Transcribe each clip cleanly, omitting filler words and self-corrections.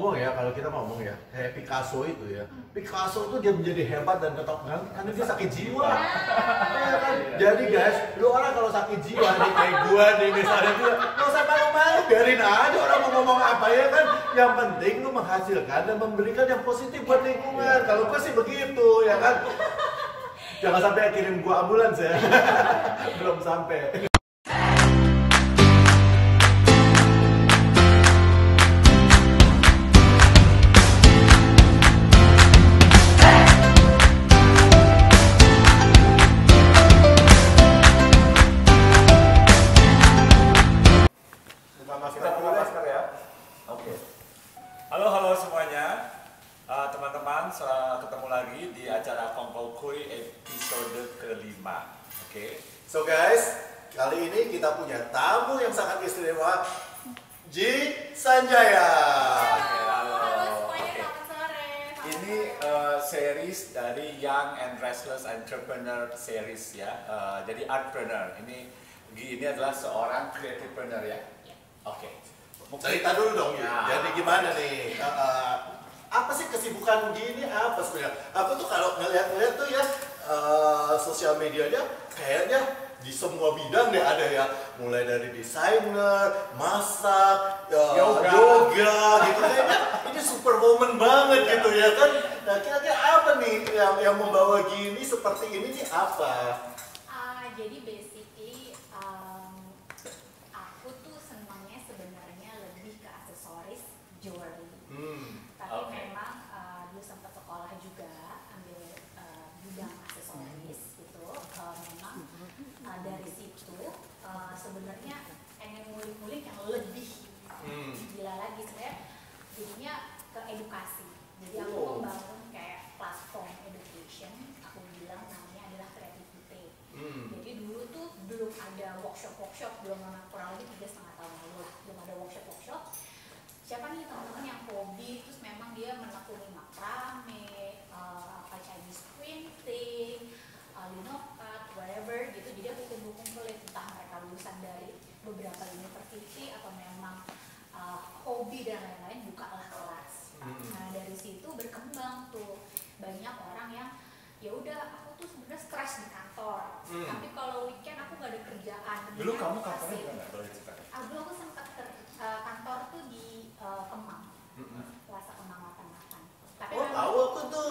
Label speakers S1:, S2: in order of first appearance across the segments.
S1: ngomong ya, kalau kita ngomong ya, kayak Picasso itu ya. Picasso tuh dia menjadi hebat dan tetap karena dia sakit jiwa. Ya kan? Jadi guys, lu orang kalau sakit jiwa nih kayak gua nih misalnya juga, nggak usah malu-malu, biarin aja orang mau ngomong apa ya kan. Yang penting lu menghasilkan dan memberikan yang positif buat lingkungan. Kalau gua sih begitu ya kan. Jangan sampai kirim gua ambulans ya. Belum sampai.
S2: Kita buka masker ya. Oke. Halo semuanya. Teman-teman, ketemu lagi di acara Kongko Kui episode kelima. Oke.
S1: So guys, kali ini kita punya tamu yang sangat istimewa, Ji Sanjaya.
S2: Oke, halo.
S3: Semuanya,
S2: Oke.
S3: selamat sore.
S2: Ini series dari Young and Restless Entrepreneur series ya. Jadi artpreneur. Ini adalah seorang creativepreneur ya. Oke.
S1: Cerita dulu dong,
S2: Ya.
S1: jadi gimana nih? Apa sih kesibukan gini apa sebenarnya? Aku tuh kalau ngeliat-ngeliat tuh ya sosial medianya kayaknya di semua bidang deh ada ya, mulai dari desainer, masak, yoga gitu kayaknya ini superwoman banget gitu ya kan? Nah kira-kira apa nih yang membawa gini seperti ini nih apa?
S3: Jadi basically aku tuh senangnya sebenarnya lebih ke aksesoris jewelry. Tapi
S2: Oke.
S3: memang dulu sempat sekolah juga ambil bidang aksesoris gitu. Memang dari situ sebenarnya pengen ngulik-ngulik yang lebih gila lagi sebenarnya. Jadinya ke edukasi. Jadi aku membangun kayak platform education. Aku bilang namanya adalah creativity. Jadi dulu tuh belum ada workshop, belum kurang lebih 3,5 tahun lalu lah, belum ada workshop. Siapa nih teman-teman yang hobi, terus memang dia menekuni makrame, apa Chinese printing, linocut, whatever gitu. Jadi aku kumpul-kumpulin entah mereka lulusan dari beberapa university atau memang hobi dan lain-lain, bukalah kelas. Nah dari situ berkembang tuh banyak orang yang ya udah aku tuh sebenarnya stres di kantor, tapi kalau weekend aku gak ada kerjaan.
S2: Dulu
S3: Mendingan
S2: kamu
S3: aku
S2: kantornya
S3: kasih-
S2: di mana? Boleh ceritakan?
S3: Dulu aku sempat kantor tuh di Kemang, Plaza Kemang 88. Tapi
S1: Oh
S3: memang-
S1: tahu aku tuh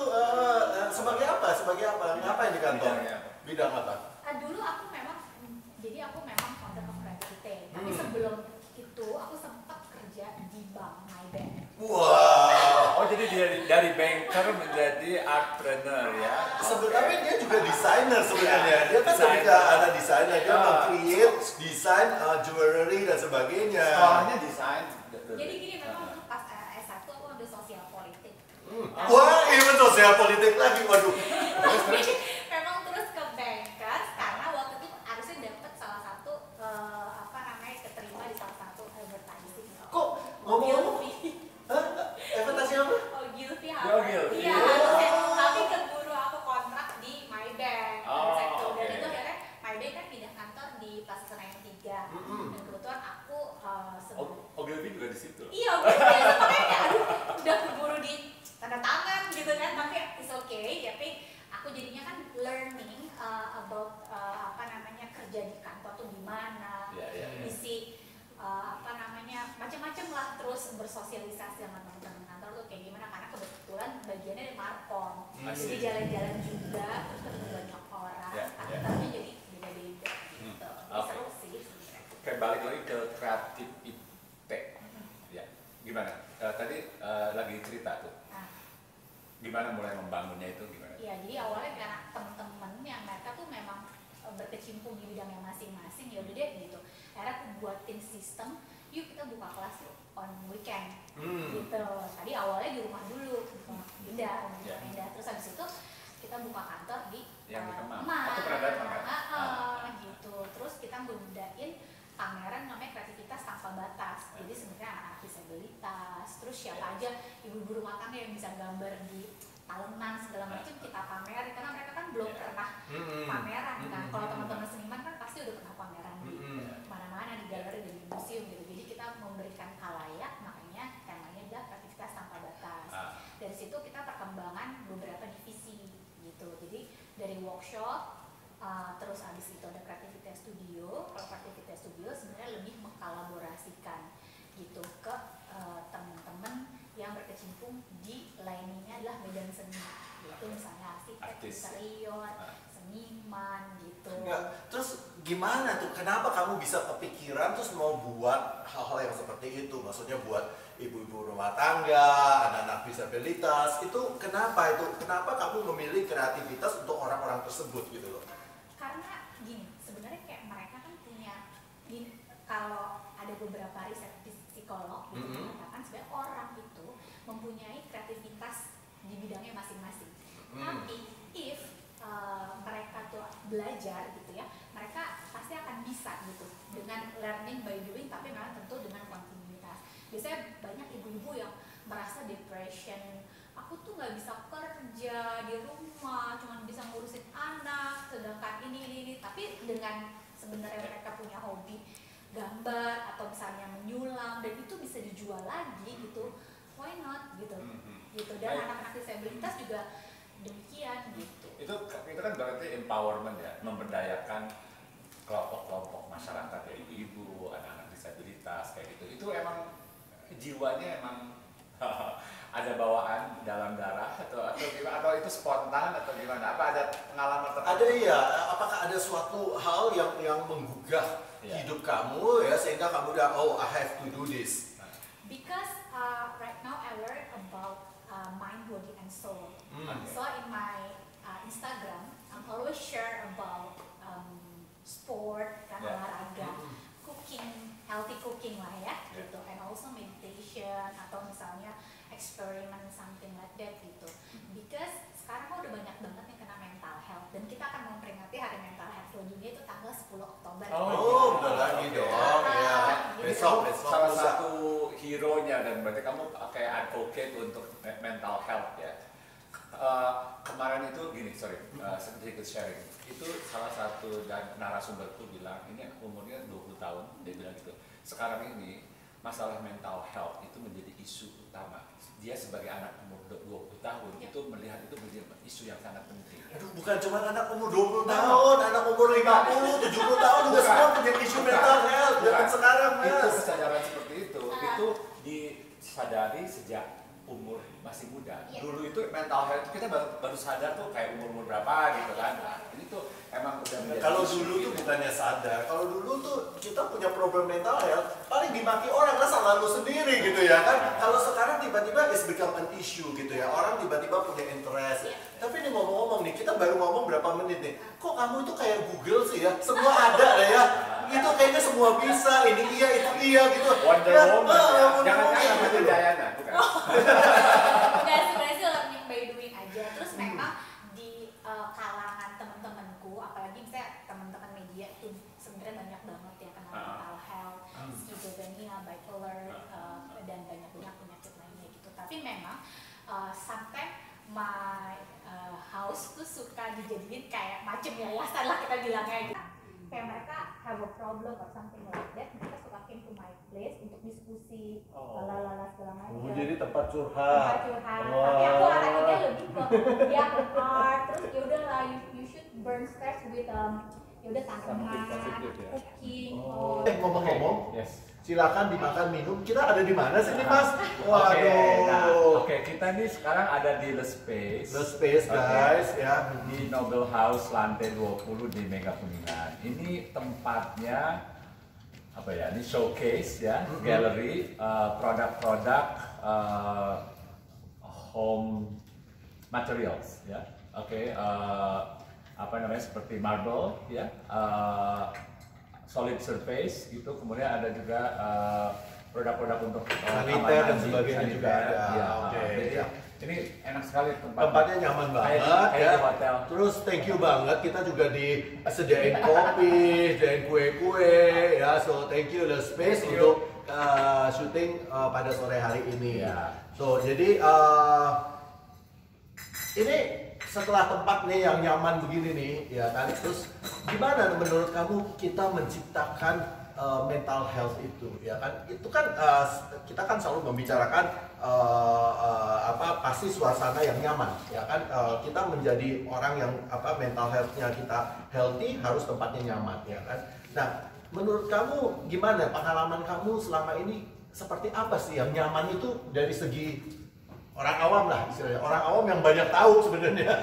S1: sebagai apa? Sebagai apa? Ngapain di kantor?
S2: Bidangnya apa?
S1: Bidang apa?
S3: dulu aku memang founder of Creativity, tapi sebelum itu aku sempat kerja di bank Maybank.
S1: Wow.
S2: Oh jadi dari banker menjadi artpreneur ya?
S1: Sebenarnya dia juga desainer sebenarnya. Dia kan
S2: Desainer.
S1: ketika ada desainer dia
S2: Ya.
S1: meng-create desain jewelry dan sebagainya.
S2: Sekolahnya desain.
S3: Jadi gini, memang dulu pas S1 aku ambil sosial politik.
S1: Wah, ini sosial politik lagi, waduh.
S3: Tapi memang terus ke bankers karena waktu itu harusnya dapat salah satu keterima di salah satu advertising.
S1: Kok ngomong-ngomong?
S3: Ogilvy.
S1: Eventasi apa?
S3: Ogilvy
S2: Oh,
S3: Howard.
S2: Ogilvy.
S3: Iya, harusnya. Tapi keburu aku kontrak di Maybank.
S2: Oh,
S3: Dan
S2: oke.
S3: itu akhirnya Maybank kan pindah kantor di Plaza Senayan 3. Dan kebetulan aku
S2: Ogilvy juga di situ.
S3: iya, Ogilvy. Makanya kayak aduh, udah keburu di tanda tangan gitu kan, tapi it's okay. Tapi aku jadinya kan learning about kerja di kantor tuh gimana, isi macam-macam lah, terus bersosialisasi sama teman-teman kantor tuh kayak gimana, karena kebetulan bagiannya di Markom, jadi jalan-jalan juga, terus ketemu banyak orang, kantornya jadi beda-beda gitu.
S2: Oke.
S3: Seru sih sebenarnya.
S2: Kayak balik lagi ke kreatif IT. Ya, gimana? Tadi lagi cerita tuh.
S3: Nah,
S2: Gimana mulai membangunnya itu gimana?
S3: ya jadi awalnya karena temen-temen yang mereka tuh memang berkecimpung di bidangnya masing-masing, ya udah deh gitu. Akhirnya aku buatin sistem, yuk kita buka kelas on weekend gitu. Tadi awalnya di rumah dulu, pindah. Terus habis itu kita buka kantor di
S2: Yang di Kemang.
S3: Kemang.
S2: Aku pernah datang kan?
S3: Gitu. Terus kita ngebedain pameran namanya Kreativitas Tanpa Batas. Jadi sebenarnya anak-anak disabilitas, terus siapa aja ibu-ibu rumah tangga yang bisa gambar di talenan segala macam kita pamerin, karena mereka kan belum pernah pameran kan. Kalau teman-teman seniman kan pasti udah pernah pameran di mana-mana, di galeri dan di museum gitu. Jadi kita memberikan khalayak, makanya temanya adalah kreativitas tanpa berkecimpung di lainnya adalah medan seni, yaitu misalnya arsitek, interior, seniman gitu.
S1: Enggak. Terus gimana tuh? Kenapa kamu bisa kepikiran terus mau buat hal-hal yang seperti itu? Maksudnya buat ibu-ibu rumah tangga, anak-anak disabilitas, itu kenapa itu? Kenapa kamu memilih kreativitas untuk orang-orang tersebut gitu loh?
S3: Karena gini, sebenarnya kayak mereka kan punya, gini, kalau ada beberapa riset psikolog gitu mengatakan sebenarnya orang itu mempunyai kreativitas di bidangnya masing-masing. Tapi if mereka tuh belajar gitu ya, mereka pasti akan bisa gitu dengan learning by doing, tapi memang tentu dengan kontinuitas. Biasanya banyak ibu-ibu yang merasa depression, aku tuh nggak bisa kerja di rumah, cuma bisa ngurusin anak, sedangkan ini, tapi dengan sebenarnya mereka punya hobi gambar atau misalnya menyulam dan itu bisa dijual lagi gitu, why not gitu. Dan anak-anak disabilitas juga demikian gitu.
S2: Itu kan berarti empowerment ya, memberdayakan kelompok-kelompok masyarakat ya, ibu-ibu, anak-anak disabilitas kayak gitu. Itu emang jiwanya emang ada bawaan dalam darah atau itu spontan atau gimana? Apa ada pengalaman tertentu?
S1: Ada ya. Apakah ada suatu hal yang menggugah hidup kamu ya sehingga kamu udah I have to do this?
S3: Because right now I learn about mind, body, and soul. So in my Instagram, I'm always share about sport, kan, olahraga, cooking, healthy cooking lah ya, gitu, and also meditation atau misalnya experiment something like that gitu. Because sekarang kok udah banyak banget yang kena mental health dan kita akan memperingati Hari Mental Health Dunia itu tanggal 10 Oktober.
S1: Udah lagi dong. Ya. Besok
S2: salah satu hero-nya dan berarti kamu kayak advocate untuk mental health ya. Kemarin itu gini, sedikit sharing. Itu salah satu dan narasumberku bilang, ini umurnya 20 tahun, dia bilang gitu. Sekarang ini masalah mental health itu menjadi isu utama. Dia sebagai anak umur 20 tahun itu melihat itu menjadi isu yang sangat penting.
S1: Aduh, bukan cuma anak umur 20 tahun, anak umur 50, 70 tahun juga semua punya isu mental health. Jangan sekarang, Mas.
S2: Itu kesadaran seperti itu disadari sejak umur masih muda. Dulu itu mental health kita baru sadar tuh kayak umur berapa gitu kan. Ini tuh emang udah menjadi
S1: kalau dulu tuh bukannya sadar, kalau dulu tuh kita punya problem mental health paling dimaki orang lah, salah lu sendiri gitu ya kan. Kalau sekarang tiba-tiba it's become an issue gitu ya, orang tiba-tiba punya interest. Tapi nih ngomong-ngomong nih, kita baru ngomong berapa menit nih, kok kamu itu kayak Google sih ya, semua ada lah ya. Itu kayaknya semua bisa, ini iya, itu iya gitu.
S2: Wonder Woman, jangan-jangan mati Diana, bukan?
S3: Enggak, sebenarnya sih learning by doing aja. Terus memang di kalangan teman-temanku, apalagi misalnya teman-teman media itu sebenarnya banyak banget ya kenal mental health, schizophrenia, bipolar, dan banyak-banyak penyakit lainnya gitu. Tapi memang sometimes my house tuh suka dijadiin kayak macam yayasan lah kita bilangnya gitu. Kayak mereka have a problem or something like that, mereka suka came to my place untuk diskusi, lalala segala macam.
S1: Jadi tempat curhat.
S3: Tempat curhat. Tapi aku arahinnya lebih ke yang art, terus yaudah lah, you should burn stress with yaudah tanaman, cooking.
S1: Ngomong-ngomong, silakan dimakan minum. Kita ada di mana sih nih, Mas?
S2: Oke, kita nih sekarang ada di The Space.
S1: The Space, guys, ya.
S2: Di Noble House lantai 20 di Mega Kuningan. Ini tempatnya apa ya? Ini showcase ya, gallery, produk-produk home materials ya. Oke, apa namanya, seperti marble ya. Solid surface gitu, kemudian ada juga produk-produk untuk
S1: saniter dan sebagainya juga ada.
S2: Ya, jadi ini enak sekali
S1: tempatnya nyaman banget ya. Terus thank you banget, kita juga disediain kopi, disediain kue-kue ya. So thank you The Space untuk syuting pada sore hari ini. So jadi ini setelah tempat nih yang nyaman begini nih ya kan, terus gimana menurut kamu kita menciptakan mental health itu ya kan? Itu kan kita kan selalu membicarakan pasti suasana yang nyaman ya kan. Kita menjadi orang yang mental health-nya kita healthy, harus tempatnya nyaman ya kan. Nah, menurut kamu gimana, pengalaman kamu selama ini seperti apa sih yang nyaman itu dari segi orang awam lah istilahnya, orang awam yang banyak tahu sebenarnya.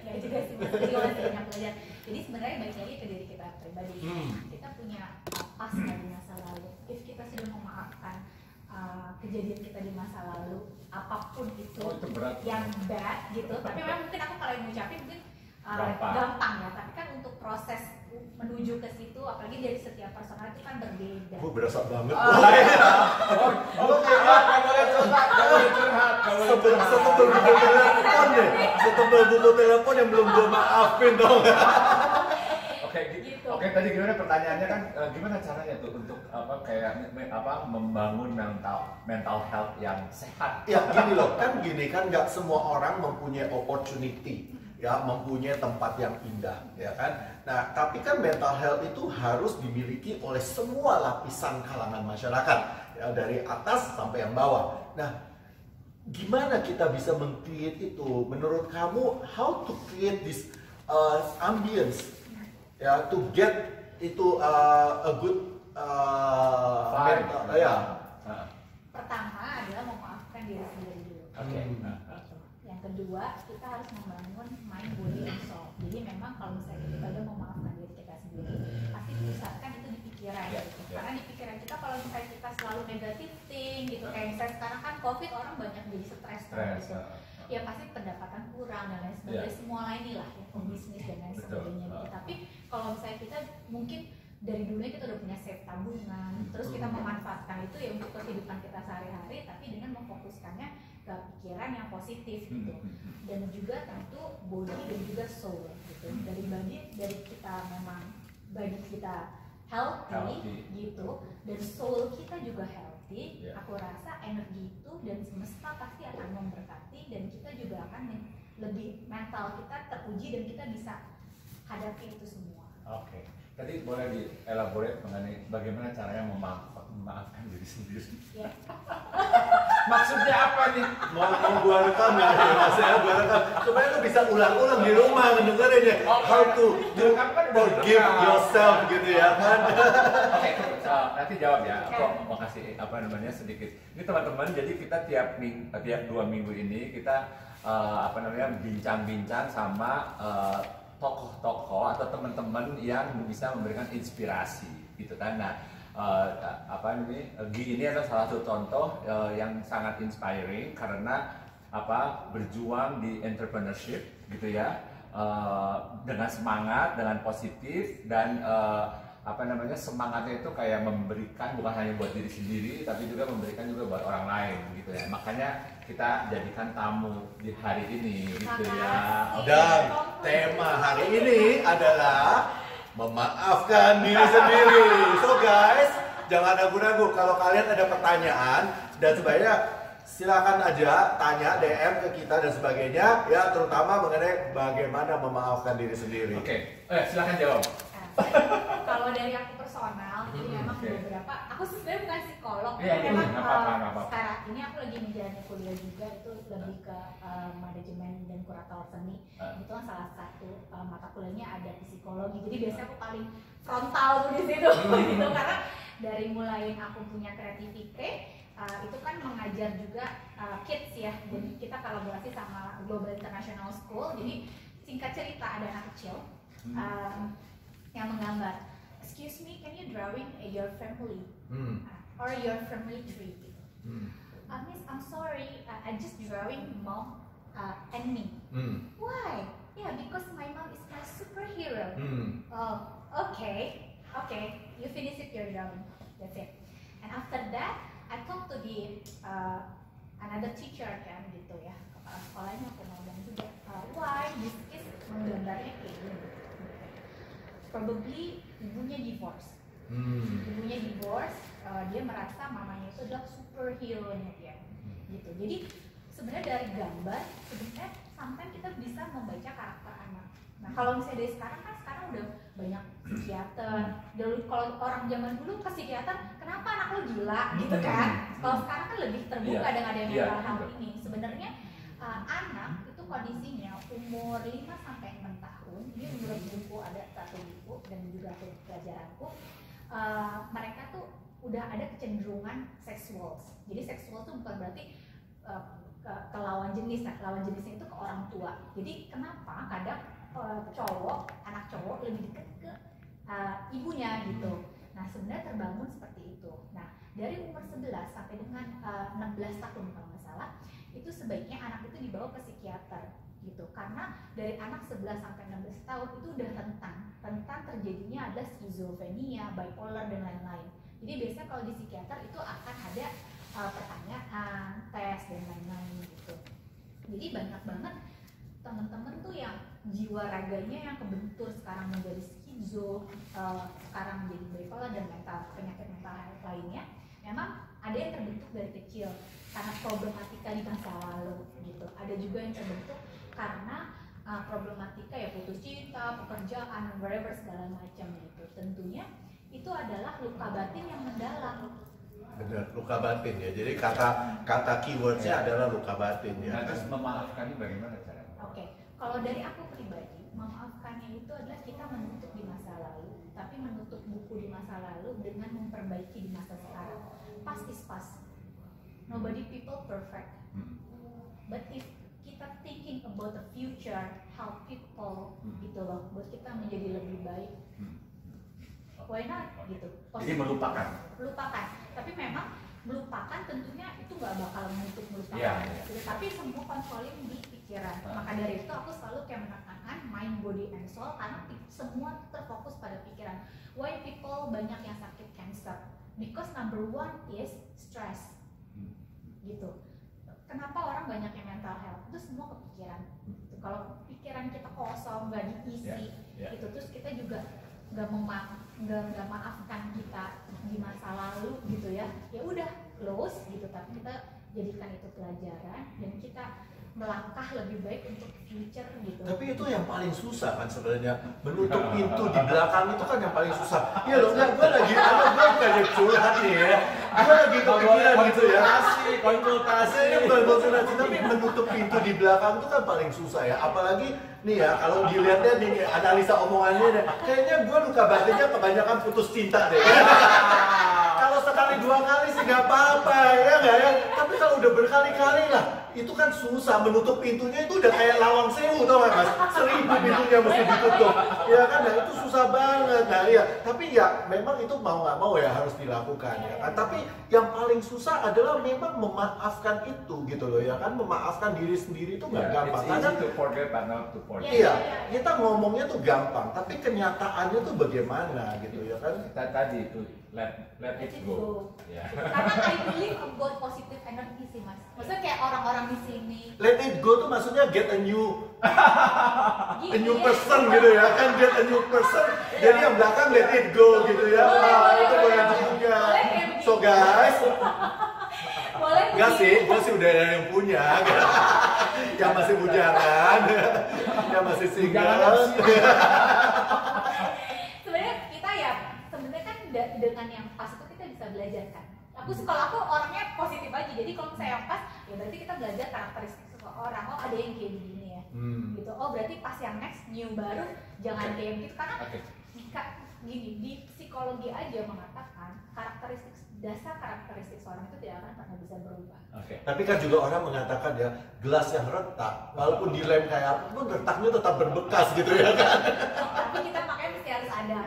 S3: Nggak juga sih, Mas. Jadi orang banyak belajar. Jadi sebenarnya balik lagi ke diri kita pribadi. Kita punya past dari masa lalu. If kita sudah memaafkan kejadian kita di masa lalu, apapun itu,
S2: berat.
S3: yang bad gitu. Tapi memang mungkin aku kalau yang ngucapin mungkin
S2: gampang
S3: ya. Tapi kan untuk proses menuju ke situ, apalagi dari setiap personal itu kan berbeda.
S1: Gue berasa banget. Setebel buku telepon deh, setebel buku telepon yang belum gue maafin dong.
S2: Oke, tadi gimana pertanyaannya kan? Gimana caranya tuh untuk membangun mental health yang sehat?
S1: Ya gini loh, kan nggak semua orang mempunyai opportunity, ya mempunyai tempat yang indah, ya kan. Nah, tapi kan mental health itu harus dimiliki oleh semua lapisan kalangan masyarakat, ya dari atas sampai yang bawah. Nah, gimana kita bisa meng-create itu? Menurut kamu, how to create this ambience? Ya, to get itu a good mental, ya.
S3: Pertama adalah memaafkan diri sendiri dulu. Yang kedua, kita harus membangun mind, body, and soul. Jadi memang kalau misalnya kita udah memaafkan diri kita sendiri, pasti pusatkan itu di pikiran. Gitu. Karena di pikiran kita kalau misalnya kita selalu negatif think gitu, kayak misalnya sekarang kan COVID orang banyak jadi stres gitu. Ya pasti pendapatan kurang dan lain sebagainya, semua lain lah ya, bisnis dan lain sebagainya gitu. Tapi kalau misalnya kita mungkin dari dulu kita udah punya save tabungan, terus kita memanfaatkan itu ya untuk kehidupan kita sehari-hari, tapi dengan memfokuskannya ke pikiran yang positif gitu. Dan juga tentu body dan juga soul gitu. Dari kita memang body kita healthy gitu, dan soul kita juga healthy. Aku rasa energi itu dan semesta pasti akan memberkati, dan kita juga akan lebih mental kita teruji dan kita bisa hadapi itu semua.
S2: Oke. Tadi boleh di-elaborate mengenai bagaimana caranya memaafkan diri sendiri. Maksudnya apa nih?
S1: Mau gua rekam ya, saya gua rekam supaya lu bisa ulang-ulang di rumah mendengarin ya. How to forgive yourself gitu ya kan.
S2: Oke, nanti jawab ya. Aku mau kasih sedikit. Ini teman-teman, jadi kita tiap 2 minggu ini kita bincang-bincang sama tokoh-tokoh atau teman-teman yang bisa memberikan inspirasi gitu kan. Nah, Gi ini adalah salah satu contoh yang sangat inspiring karena berjuang di entrepreneurship gitu ya, dengan semangat, dengan positif, dan semangatnya itu kayak memberikan bukan hanya buat diri sendiri tapi juga memberikan juga buat orang lain gitu ya. Makanya kita jadikan tamu di hari ini gitu ya.
S1: Dan tema hari ini adalah memaafkan diri sendiri. So guys, jangan ragu-ragu kalau kalian ada pertanyaan dan sebagainya, silakan aja tanya DM ke kita dan sebagainya ya, terutama mengenai bagaimana memaafkan diri sendiri.
S2: Oke, silakan jawab.
S3: Kalau dari aku personal, jadi memang beberapa, aku sebenarnya bukan psikolog,
S2: memang
S3: sekarang ini aku lagi menjalani kuliah juga, itu lebih ke manajemen dan kurator seni. Itu kan salah satu mata kuliahnya ada psikologi, jadi biasanya aku paling frontal tuh di situ, gitu. Karena dari mulai aku punya kreativite, itu kan mengajar juga kids ya, dan kita kolaborasi sama Global International School. Jadi singkat cerita, ada anak kecil yang menggambar, excuse me, can you drawing your family or your family tree? Miss, I'm sorry, I just drawing mom and me. Why? Yeah, because my mom is my superhero. Oh, okay, you finish it your drawing. That's it. And after that, I talk to the another teacher kan gitu ya, kepala sekolahnya, aku ngomong juga, why this is menggambarnya kayak gini. Probably ibunya divorce. Dia merasa mamanya itu adalah superhero-nya dia. Gitu. Jadi sebenarnya dari gambar sebenarnya sampai kita bisa membaca karakter anak. Nah, kalau misalnya dari sekarang udah banyak psikiater. Dulu kalau orang zaman dulu ke psikiater, kenapa anak lo gila gitu kan? Kalau sekarang kan lebih terbuka dengan adanya hal ini. Sebenarnya anak itu kondisinya umur 5 sampai 6 tahun, ini menurut buku ada satu buku dan juga pelajaranku, mereka tuh udah ada kecenderungan seksual. Jadi seksual tuh bukan berarti jenis, nah lawan jenisnya itu ke orang tua. Jadi kenapa kadang anak cowok lebih dekat ke ibunya gitu. Nah sebenarnya terbangun seperti itu. Nah dari umur 11 sampai dengan 16 tahun kalau nggak salah, itu sebaiknya anak itu dibawa ke psikiater gitu. Karena dari anak 11 sampai 16 tahun itu udah rentan terjadinya adalah skizofrenia, bipolar dan lain-lain. Jadi biasanya kalau di psikiater itu akan ada pertanyaan, tes dan lain-lain gitu. Jadi banyak banget teman-teman tuh yang jiwa raganya yang kebentur sekarang menjadi skizo, sekarang menjadi bipolar dan penyakit mental lainnya, memang ada yang terbentuk dari kecil karena problematika di masa lalu gitu. Ada juga yang terbentuk karena problematika ya putus cinta, pekerjaan, whatever segala macam gitu. Tentunya itu adalah luka batin yang mendalam.
S1: Benar, luka batin ya. Jadi kata keywordnya adalah luka batin ya.
S2: Nah, terus memaafkannya bagaimana caranya?
S3: Oke, kalau dari aku pribadi, memaafkannya itu adalah kita menutup di masa lalu, tapi menutup buku di masa lalu dengan memperbaiki di masa sekarang. Past is past. Nobody people perfect. But if kita thinking about the future, help people gitu loh, buat kita menjadi lebih baik. Why not gitu?
S2: Jadi melupakan.
S3: Tapi memang melupakan tentunya itu nggak bakal melupakan.
S2: Yeah.
S3: Tapi semua controlling di pikiran. Maka dari itu aku selalu kayak menekankan mind, body, and soul karena semua terfokus pada pikiran. Why people banyak yang sakit cancer? Because number one is stress. Gitu. Kenapa orang banyak yang mental health? Itu semua kepikiran. Gitu. Kalau pikiran kita kosong, nggak diisi, gitu. Terus kita juga nggak maafkan kita di masa lalu gitu ya udah close gitu, tapi kita jadikan itu pelajaran dan kita melangkah lebih baik untuk future gitu.
S1: Tapi itu yang paling susah kan sebenarnya, menutup pintu di belakang itu kan yang paling susah. Iya loh, gue lagi bukan curhat nih ya, gue lagi kepikiran gitu ya. Konsultasi, tapi menutup pintu di belakang itu kan paling susah ya. Apalagi nih ya, kalau dilihatnya nih analisa omongannya deh, kayaknya gue luka batinnya kebanyakan putus cinta deh. Kalau sekali dua kali sih nggak apa-apa ya nggak ya. Tapi kalau udah berkali-kali lah, itu kan susah. Menutup pintunya itu udah kayak lawang sewu, tau nggak mas? 1000 pintunya mesti ditutup. Ya kan, nah itu susah banget. Nah ya, tapi ya memang itu mau nggak mau ya harus dilakukan ya kan. Tapi yang paling susah adalah memang memaafkan itu gitu loh ya kan. Memaafkan diri sendiri itu nggak gampang.
S2: It's easy to forget but not to forget.
S1: Iya, kita ngomongnya tuh gampang, tapi kenyataannya tuh bagaimana gitu ya kan?
S2: Tadi itu let it go. Ya.
S3: Karena I believe about positive energy sih mas. Maksudnya kayak orang-orang di sini.
S1: Let it go tuh maksudnya get a new person gitu ya kan, get a new person. Jadi yang belakang let it go gitu ya. Itu boleh juga. So guys, enggak sih, gue sih udah ada yang punya. Yang masih bujangan, yang masih single.
S3: Sebenarnya kita ya, sebenarnya kan dengan yang pas itu kita bisa belajar kan. Kalau aku orangnya positif aja, jadi kalau saya yang pas, ya berarti kita belajar karakteristik seseorang. Oh ada yang kayak begini ya, gitu. Oh berarti pas yang next new baru jangan kayak gitu karena gini di psikologi aja mengatakan dasar karakteristik seorang itu tidak akan pernah bisa berubah.
S1: Tapi kan juga orang mengatakan ya, gelas yang retak, walaupun dilem kayak apapun, retaknya tetap berbekas gitu ya kan.
S3: Tapi kita makanya mesti harus ada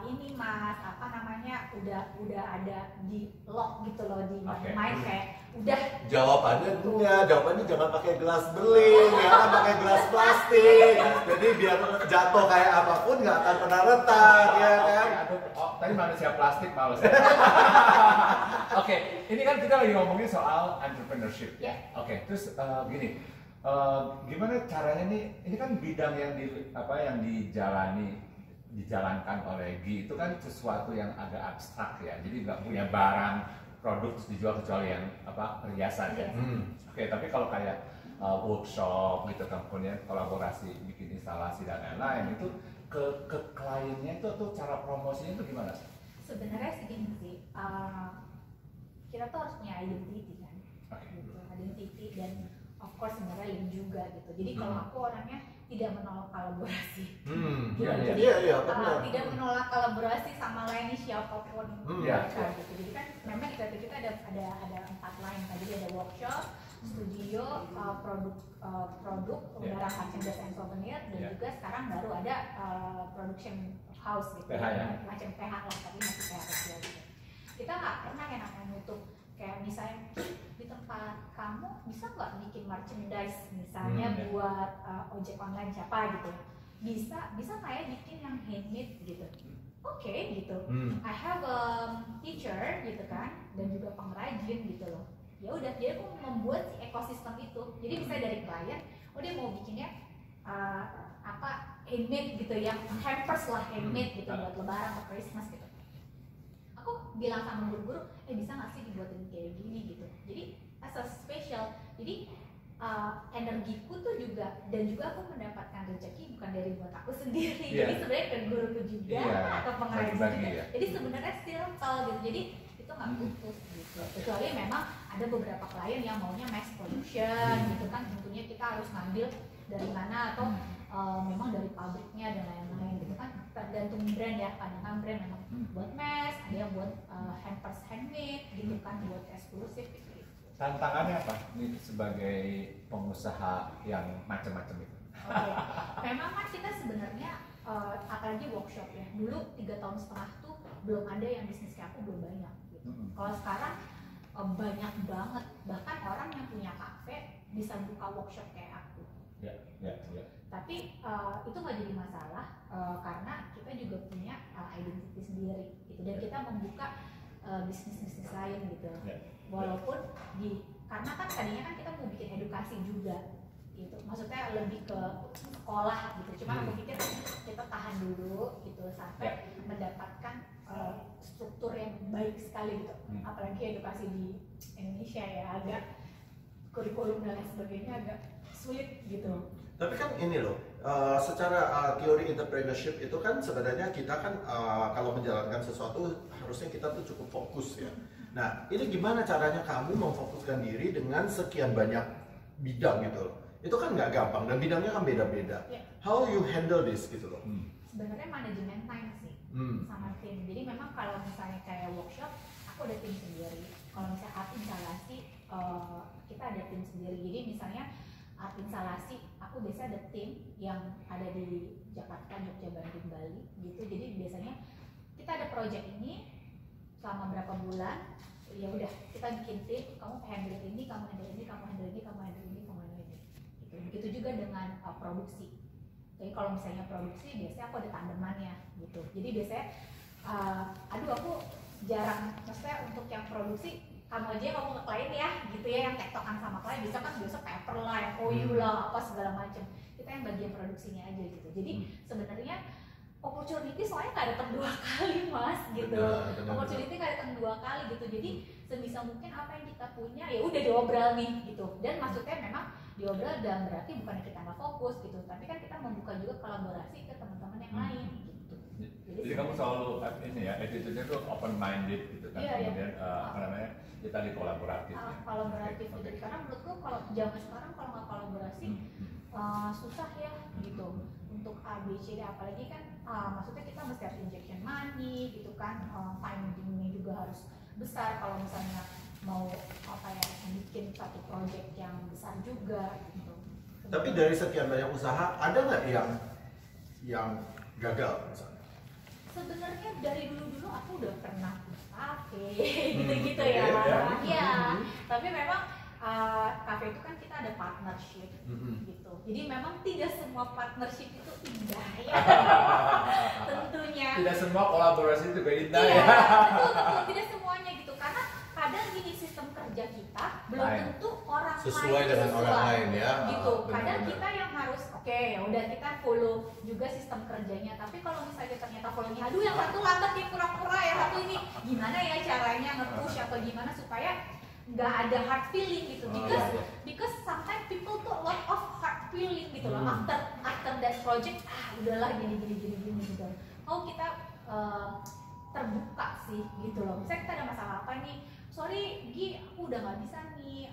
S3: ini mas, apa namanya, udah ada di lock gitu loh di mind kayak udah. Jawabannya jangan pakai gelas beling, ya kan pakai gelas plastik. Jadi biar jatuh kayak apapun nggak akan pernah retak ya kan.
S2: Tadi manusia plastik males ya. Oke, ini kan kita lagi ngomongin soal entrepreneurship ya. Oke, terus gini, gimana caranya nih? Ini kan bidang yang dijalankan oleh Gi itu kan sesuatu yang agak abstrak ya. Jadi nggak punya barang produk dijual kecuali yang perhiasan ya. Oke, tapi kalau kayak workshop gitu, kemudian kolaborasi bikin instalasi dan lain-lain itu ke kliennya itu tuh cara promosinya itu gimana?
S3: Sebenarnya segini sih, kita tuh harus punya identity kan, gitu. Identity dan of course sebenarnya link juga gitu. Jadi kalau aku orangnya tidak menolak kolaborasi, gitu. Jadi tidak menolak kolaborasi sama lain siapapun mereka gitu. Jadi kan memang kita ada 4 line tadi, ada workshop, studi studio produk udara merchandise and souvenir dan juga sekarang baru ada production house gitu,
S2: PH ya?
S3: macam PH lah tapi masih PH kecil gitu. Kita nggak pernah yang namanya nutup. Kayak misalnya di tempat kamu bisa nggak bikin merchandise misalnya buat ojek online siapa gitu, bisa nggak ya bikin yang handmade gitu. Oke, gitu. I have a teacher gitu kan dan juga pengrajin gitu loh. Ya udah, jadi aku membuat si ekosistem itu. Jadi misalnya dari klien, dia mau bikinnya handmade gitu, yang hampers lah handmade gitu buat lebaran atau Christmas gitu. Aku bilang sama guru-guru, bisa nggak sih dibuatin kayak gini gitu. Jadi as a special, jadi energiku tuh juga, dan juga aku mendapatkan rezeki bukan dari buat aku sendiri, jadi sebenarnya ke guruku juga atau pengrajin juga. Jadi sebenarnya circle gitu, jadi itu nggak putus gitu. Kecuali memang ada beberapa klien yang maunya mass production gitu kan, tentunya kita harus ngambil dari mana atau memang dari pabriknya dan lain-lain gitu kan, tergantung brand ya. Kadang-kadang brand memang buat mass, ada yang buat hampers handmade gitu kan, buat eksklusif gitu.
S2: Tantangannya apa nih sebagai pengusaha yang macam-macam itu?
S3: Memang kan kita sebenarnya apalagi workshop ya, dulu 3,5 tahun tuh belum ada yang bisnis kayak aku, belum banyak gitu. Kalau sekarang banyak banget, bahkan orang yang punya kafe bisa buka workshop kayak aku. Tapi itu nggak jadi masalah karena kita juga punya identity sendiri gitu, dan kita membuka bisnis-bisnis lain gitu. Walaupun karena kan tadinya kan kita mau bikin edukasi juga gitu, maksudnya lebih ke sekolah gitu. Cuma aku pikir kita tahan dulu gitu sampai mendapatkan struktur yang baik sekali gitu. Apalagi edukasi di Indonesia ya, agak kurikulum dan lain sebagainya agak sulit gitu.
S1: Tapi kan ini loh, secara teori entrepreneurship itu kan sebenarnya kita kan kalau menjalankan sesuatu harusnya kita tuh cukup fokus ya. Nah, ini gimana caranya kamu memfokuskan diri dengan sekian banyak bidang gitu loh? Itu kan nggak gampang dan bidangnya kan beda-beda. How you handle this gitu loh?
S3: Sebenarnya manajemen time sih sama tim. Jadi memang kalau misalnya kayak workshop, aku ada tim sendiri. Kalau misalnya art instalasi, kita ada tim sendiri. Jadi misalnya art instalasi, aku biasanya ada tim yang ada di Jakarta, Jogja, Bandung, Bali gitu. Jadi biasanya kita ada project ini selama berapa bulan, ya udah kita bikin tim, kamu handle ini, kamu handle ini, kamu handle ini, kamu handle ini, kamu handle ini gitu. Begitu juga dengan produksi. Jadi kalau misalnya produksi, biasanya aku ada tandemannya gitu. Jadi biasanya aku jarang, maksudnya untuk yang produksi kamu aja yang ngomong ke klien ya gitu ya, yang tektokan sama klien bisa kan, biasa paper lah, MOU lah, apa segala macam. Kita yang bagian produksinya aja gitu. Jadi sebenarnya opportunity soalnya nggak datang 2 kali mas gitu. Opportunity nggak datang 2 kali gitu. Jadi sebisa mungkin apa yang kita punya ya udah diobral nih gitu. Dan maksudnya memang diobral dan berarti bukan kita nggak fokus gitu, tapi kan kita membuka juga kolaborasi ke teman-teman yang lain gitu.
S2: Jadi kamu selalu ini ya, attitude-nya tuh open minded gitu kan. Kemudian apa namanya, kita kolaboratif.
S3: Kolaboratif gitu. Karena menurutku kalau zaman sekarang kalau nggak kolaborasi susah ya gitu untuk A, B, C, D, apalagi kan maksudnya kita mesti harus injection money gitu kan, fundingnya juga harus besar kalau misalnya mau bikin satu project yang besar juga gitu.
S1: Tapi dari sekian banyak usaha, ada nggak yang gagal misalnya?
S3: Sebenarnya dari dulu aku udah pernah kafe gitu-gitu ya. Tapi memang kafe itu kan kita ada partnership gitu. Jadi memang tidak semua partnership itu indah ya. Tentunya.
S2: Tidak semua kolaborasi itu indah
S3: ya. Betul,
S2: ya.
S3: tidak semuanya gitu. Karena kadang gini, sistem kerja kita belum tentu orang
S1: sesuai
S3: lain
S1: dengan orang lain ya.
S3: Gitu. Kadang kita yang harus ya udah kita follow juga sistem kerjanya. Tapi kalau misalnya ternyata follow-nya, aduh yang satu lambat ya, pura-pura ya, satu ini gimana ya caranya nge-push atau gimana supaya nggak ada hard feeling gitu, because sometimes people tuh lot of hard feeling gitu loh after that project, udahlah gini gitu. Kita terbuka sih gitu loh. Misalnya kita ada masalah apa nih, sorry Gi, aku udah nggak bisa nih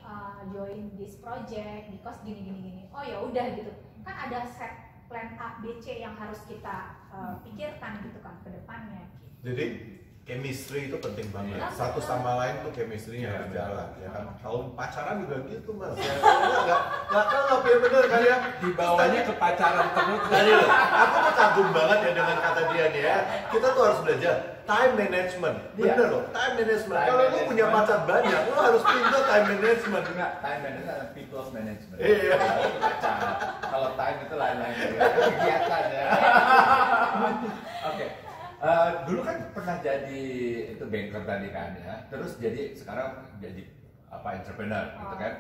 S3: join this project because gini. Oh ya udah gitu. Kan ada set plan A, B, C yang harus kita pikirkan gitu kan ke depannya. Gitu.
S1: Jadi chemistry itu penting banget.
S3: Iya.
S1: Satu sama lain tuh chemistry-nya
S2: Iya,
S1: harus
S2: benar.
S1: jalan, ya kan. Kalau pacaran juga gitu mas. Ya, nggak kan ya bener kan ya.
S2: Dibawanya ke pacaran terus.
S1: Tadi loh, aku tuh kagum banget ya dengan kata dia nih ya. Kita tuh harus belajar time management. Bener
S2: Iya.
S1: loh, time management.
S2: Time
S1: Kalau lu
S2: management.
S1: punya pacar banyak, lu harus pintar time management.
S2: Enggak, time management adalah people's management.
S1: Iya.
S2: Itu pacaran. Kalau time itu lain-lain kegiatan ya. Oke. Dulu kan pernah jadi itu banker tadi kan ya. Terus jadi sekarang jadi entrepreneur gitu kan.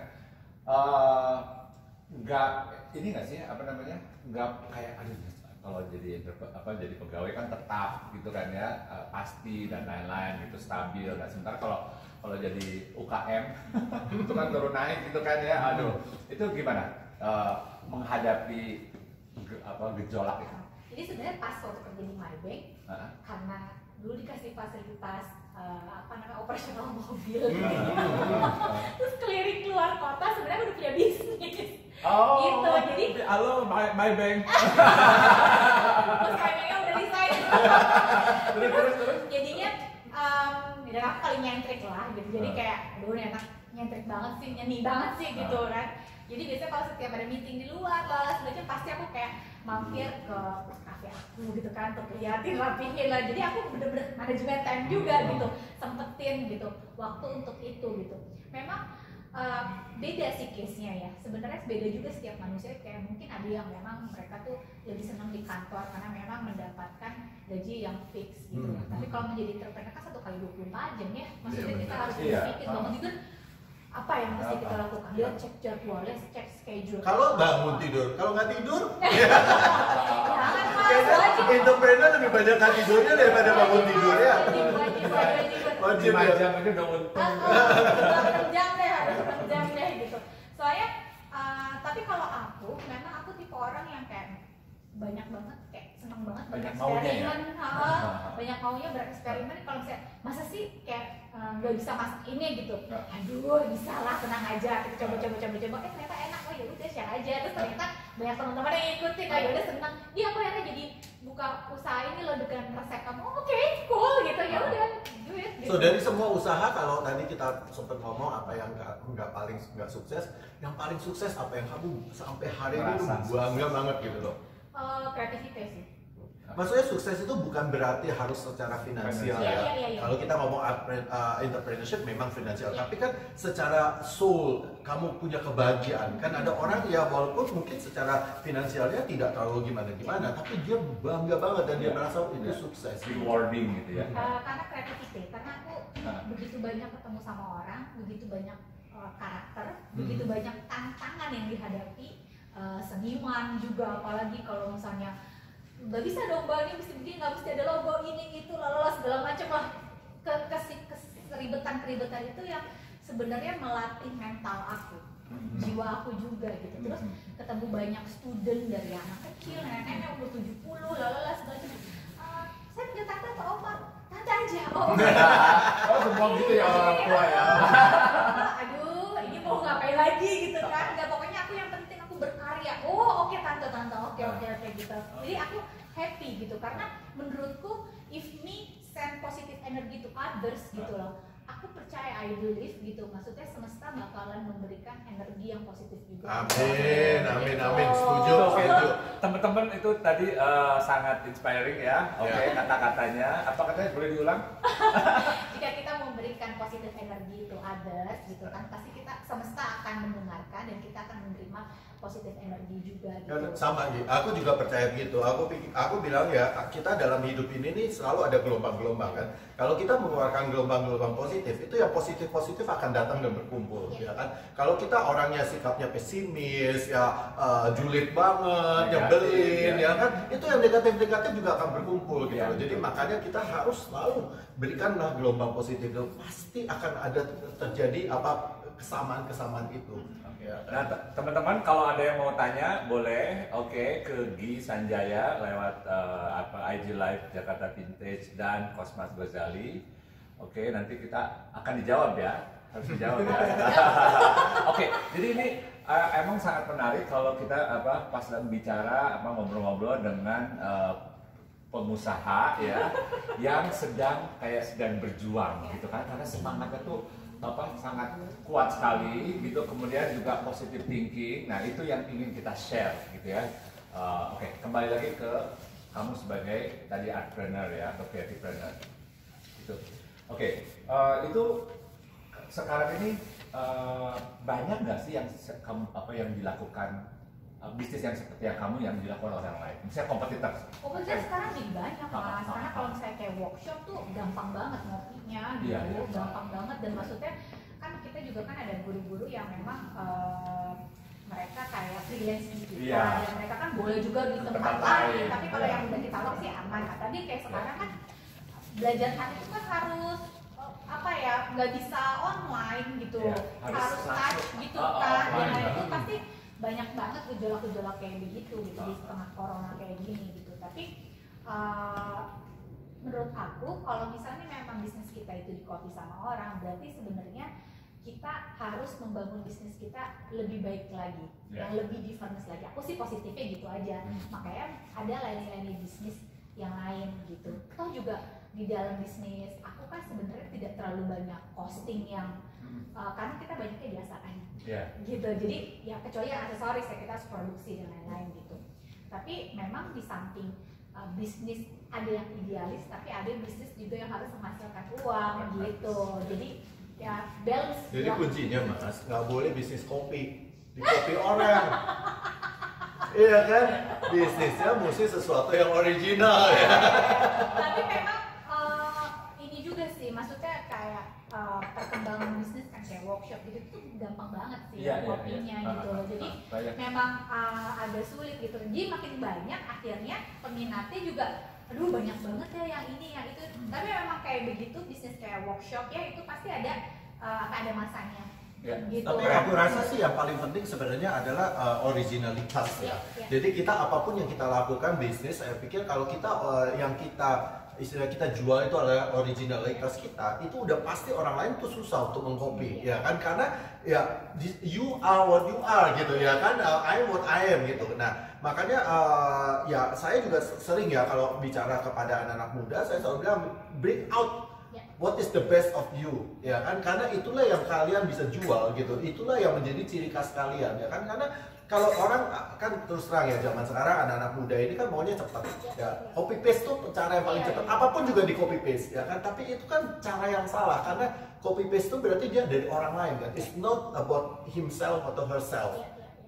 S2: Nggak ini nggak sih apa namanya? Nggak kayak aduh kalau jadi jadi pegawai kan tetap gitu kan ya, pasti dan lain-lain gitu, stabil. Nah sementara kalau jadi UKM itu kan turun naik gitu kan ya. Aduh, itu gimana menghadapi gejolak itu?
S3: Jadi sebenarnya pas waktu kerja di Maybank, karena dulu dikasih fasilitas operasional mobil, terus keliling keluar kota, sebenarnya udah punya bisnis.
S2: Oh,
S3: gitu. Jadi
S2: halo my bank.
S3: terus kayaknya udah desain.
S2: terus.
S3: Jadinya udah aku kali nyentrik lah gitu. Jadi kayak aduh nih anak nyentrik banget sih, nyanyi banget sih gitu kan. Jadi biasanya kalau setiap ada meeting di luar sebenarnya pasti aku kayak mampir ke kafe aku gitu kan, untuk liatin, rapihin lah. Jadi aku bener-bener manajemen time juga gitu, sempetin gitu waktu untuk itu gitu. Memang beda sih case-nya ya. Sebenarnya beda juga setiap manusia. Kayak mungkin ada yang memang mereka tuh lebih senang di kantor karena memang mendapatkan gaji yang fix gitu. Tapi kalau menjadi entrepreneur kan 1 kali 24 jam ya. Maksudnya kita harus berpikir bangun tidur apa yang mesti kita lakukan. Lihat cek jadwalnya, cek schedule.
S1: Kalau bangun tidur, kalau nggak tidur,
S3: Jangan mas, wajib.
S1: entrepreneur lebih banyak kan tidurnya daripada bangun tidur ya.
S3: Wajib.
S2: 5 jam aja udah untung.
S3: 6 jam deh, harus 6 jam deh gitu. Soalnya, tapi kalau aku, memang aku tipe orang yang kayak banyak banget, kayak seneng banget
S2: Banyak maunya ya?
S3: banyak maunya bereksperimen. Kalau misalnya, masa sih kayak nggak bisa masak ini gitu, aduh bisa lah, tenang aja, kita coba, ternyata enak, oh ya udah share aja. Terus ternyata banyak teman-teman yang ikutin, ayo udah seneng, dia aku akhirnya jadi buka usaha ini loh dengan resep kamu, oke, cool gitu, ya udah do it gitu.
S1: So dari semua usaha, kalau tadi kita sempat ngomong apa yang nggak sukses, yang paling sukses apa yang kamu sampai hari ini
S2: Merasa
S1: tuh bangga banget gitu loh.
S3: Kreativitas sih.
S1: Maksudnya sukses itu bukan berarti harus secara finansial ya.
S3: Iya.
S1: Kalau kita ngomong entrepreneurship memang finansial, tapi kan secara soul kamu punya kebahagiaan. Kan ada orang ya walaupun mungkin secara finansialnya tidak terlalu gimana, tapi dia bangga banget dan dia merasa itu sukses.
S2: Rewarding gitu ya.
S3: Karena kreativitas, karena aku begitu banyak ketemu sama orang, begitu banyak karakter, begitu banyak tantangan yang dihadapi, seniman juga, apalagi kalau misalnya nggak bisa domba ini mesti begini, nggak mesti ada logo ini itu lalu segala macam lah, keribetan itu yang sebenarnya melatih mental aku, jiwa aku juga gitu. Terus ketemu banyak student dari anak kecil, nenek-nenek umur 70 lalu segala macam. Saya punya tante atau oma? Tante aja.
S2: Oh semua gitu ya orang tua ya.
S3: Aduh, ini mau ngapain lagi gitu kan? Nggak, pokoknya aku yang penting aku berkarya. Oh oke, tante, oke gitu. Jadi aku happy gitu karena menurutku if me send positive energy to others gitu loh. Aku percaya, I believe gitu. Maksudnya semesta bakalan memberikan energi yang positif juga.
S1: Amin. Setuju.
S2: Teman-teman itu tadi sangat inspiring ya. Oke, kata-katanya. Apa katanya boleh diulang?
S3: Jika kita memberikan positive energy to others gitu kan, pasti kita semesta akan mendengarkan dan kita akan menerima positive energy juga gitu.
S1: Sama gitu. Aku juga percaya gitu. Aku bilang ya, kita dalam hidup ini nih selalu ada gelombang-gelombang kan. Kalau kita mengeluarkan gelombang-gelombang positif, itu yang positif akan datang dan berkumpul, ya kan. Kalau kita orangnya sikapnya pesimis, ya julid banget, nyebelin, ya kan. Itu yang negatif juga akan berkumpul gitu. Jadi makanya kita harus selalu berikanlah gelombang positif. Pasti akan ada terjadi kesamaan itu.
S2: Nah teman-teman kalau ada yang mau tanya boleh ke Gi Sanjaya lewat IG Live Jakarta Vintage dan Cosmas Ghazali. Nanti kita akan dijawab ya, harus dijawab ya. Jadi ini emang sangat menarik kalau kita pas bicara ngobrol-ngobrol dengan pengusaha ya yang sedang berjuang gitu kan, karena semangatnya tuh sangat kuat sekali gitu, kemudian juga positive thinking. Nah itu yang ingin kita share gitu ya. Oke, kembali lagi ke kamu sebagai tadi artpreneur ya atau creativepreneur itu. Oke, itu sekarang ini banyak nggak sih yang kamu yang dilakukan bisnis yang seperti yang kamu yang dilakukan orang lain, misalnya kompetitor?
S3: Kompetitor sekarang lebih banyak mas, karena kalau misalnya kayak workshop tuh gampang banget ngopinya gitu, gampang banget. Dan maksudnya kan kita juga kan ada guru-guru yang memang mereka kayak freelance gitu, dan mereka kan boleh juga di tempat lain. Tapi kalau yang udah kita lock sih aman. Nah, tadi kayak sekarang kan belajar hari itu kan harus apa ya, nggak bisa online gitu, harus touch gitu kan, dan itu pasti banyak banget gejolak-gejolak kayak begitu gitu di tengah corona kayak gini gitu. Tapi menurut aku kalau misalnya memang bisnis kita itu di-copy sama orang, berarti sebenarnya kita harus membangun bisnis kita lebih baik lagi, yang lebih diverse lagi. Aku sih positifnya gitu aja. Makanya ada lini-lini bisnis yang lain gitu. Toh juga di dalam bisnis aku kan sebenarnya tidak terlalu banyak costing yang karena kita banyaknya biasa kan gitu. Jadi ya kecuali yang aksesoris ya kita harus produksi dan lain-lain gitu. Tapi memang di samping bisnis ada yang idealis, tapi ada bisnis juga yang harus menghasilkan uang gitu. Jadi ya balance.
S1: Jadi kuncinya mas, nggak boleh bisnis kopi, di kopi orang. Iya kan, bisnisnya mesti sesuatu yang original ya.
S3: Tapi memang ini juga sih, maksudnya kayak perkembangan bisnis kan kayak workshop gitu tuh gampang banget sih kopinya gitu. Jadi memang agak sulit gitu. Jadi makin banyak akhirnya peminatnya juga, aduh banyak banget ya yang ini yang itu. Tapi memang kayak begitu bisnis kayak workshop ya itu pasti ada masanya. Gitu.
S1: Tapi aku rasa sih yang paling penting sebenarnya adalah originalitas ya. Jadi kita apapun yang kita lakukan bisnis, saya pikir kalau kita yang istilah kita jual itu adalah originalitas kita, itu udah pasti orang lain tuh susah untuk mengcopy ya kan, karena ya you are what you are gitu ya kan, I am what I am gitu. Nah makanya ya saya juga sering ya kalau bicara kepada anak-anak muda, saya selalu bilang bring out what is the best of you ya kan, karena itulah yang kalian bisa jual gitu, itulah yang menjadi ciri khas kalian ya kan. Karena kalau orang kan terus terang ya zaman sekarang anak-anak muda ini kan maunya cepat ya, copy paste tuh cara yang paling cepat, apapun juga di copy paste ya kan. Tapi itu kan cara yang salah, karena copy paste itu berarti dia dari orang lain kan, it's not about himself atau herself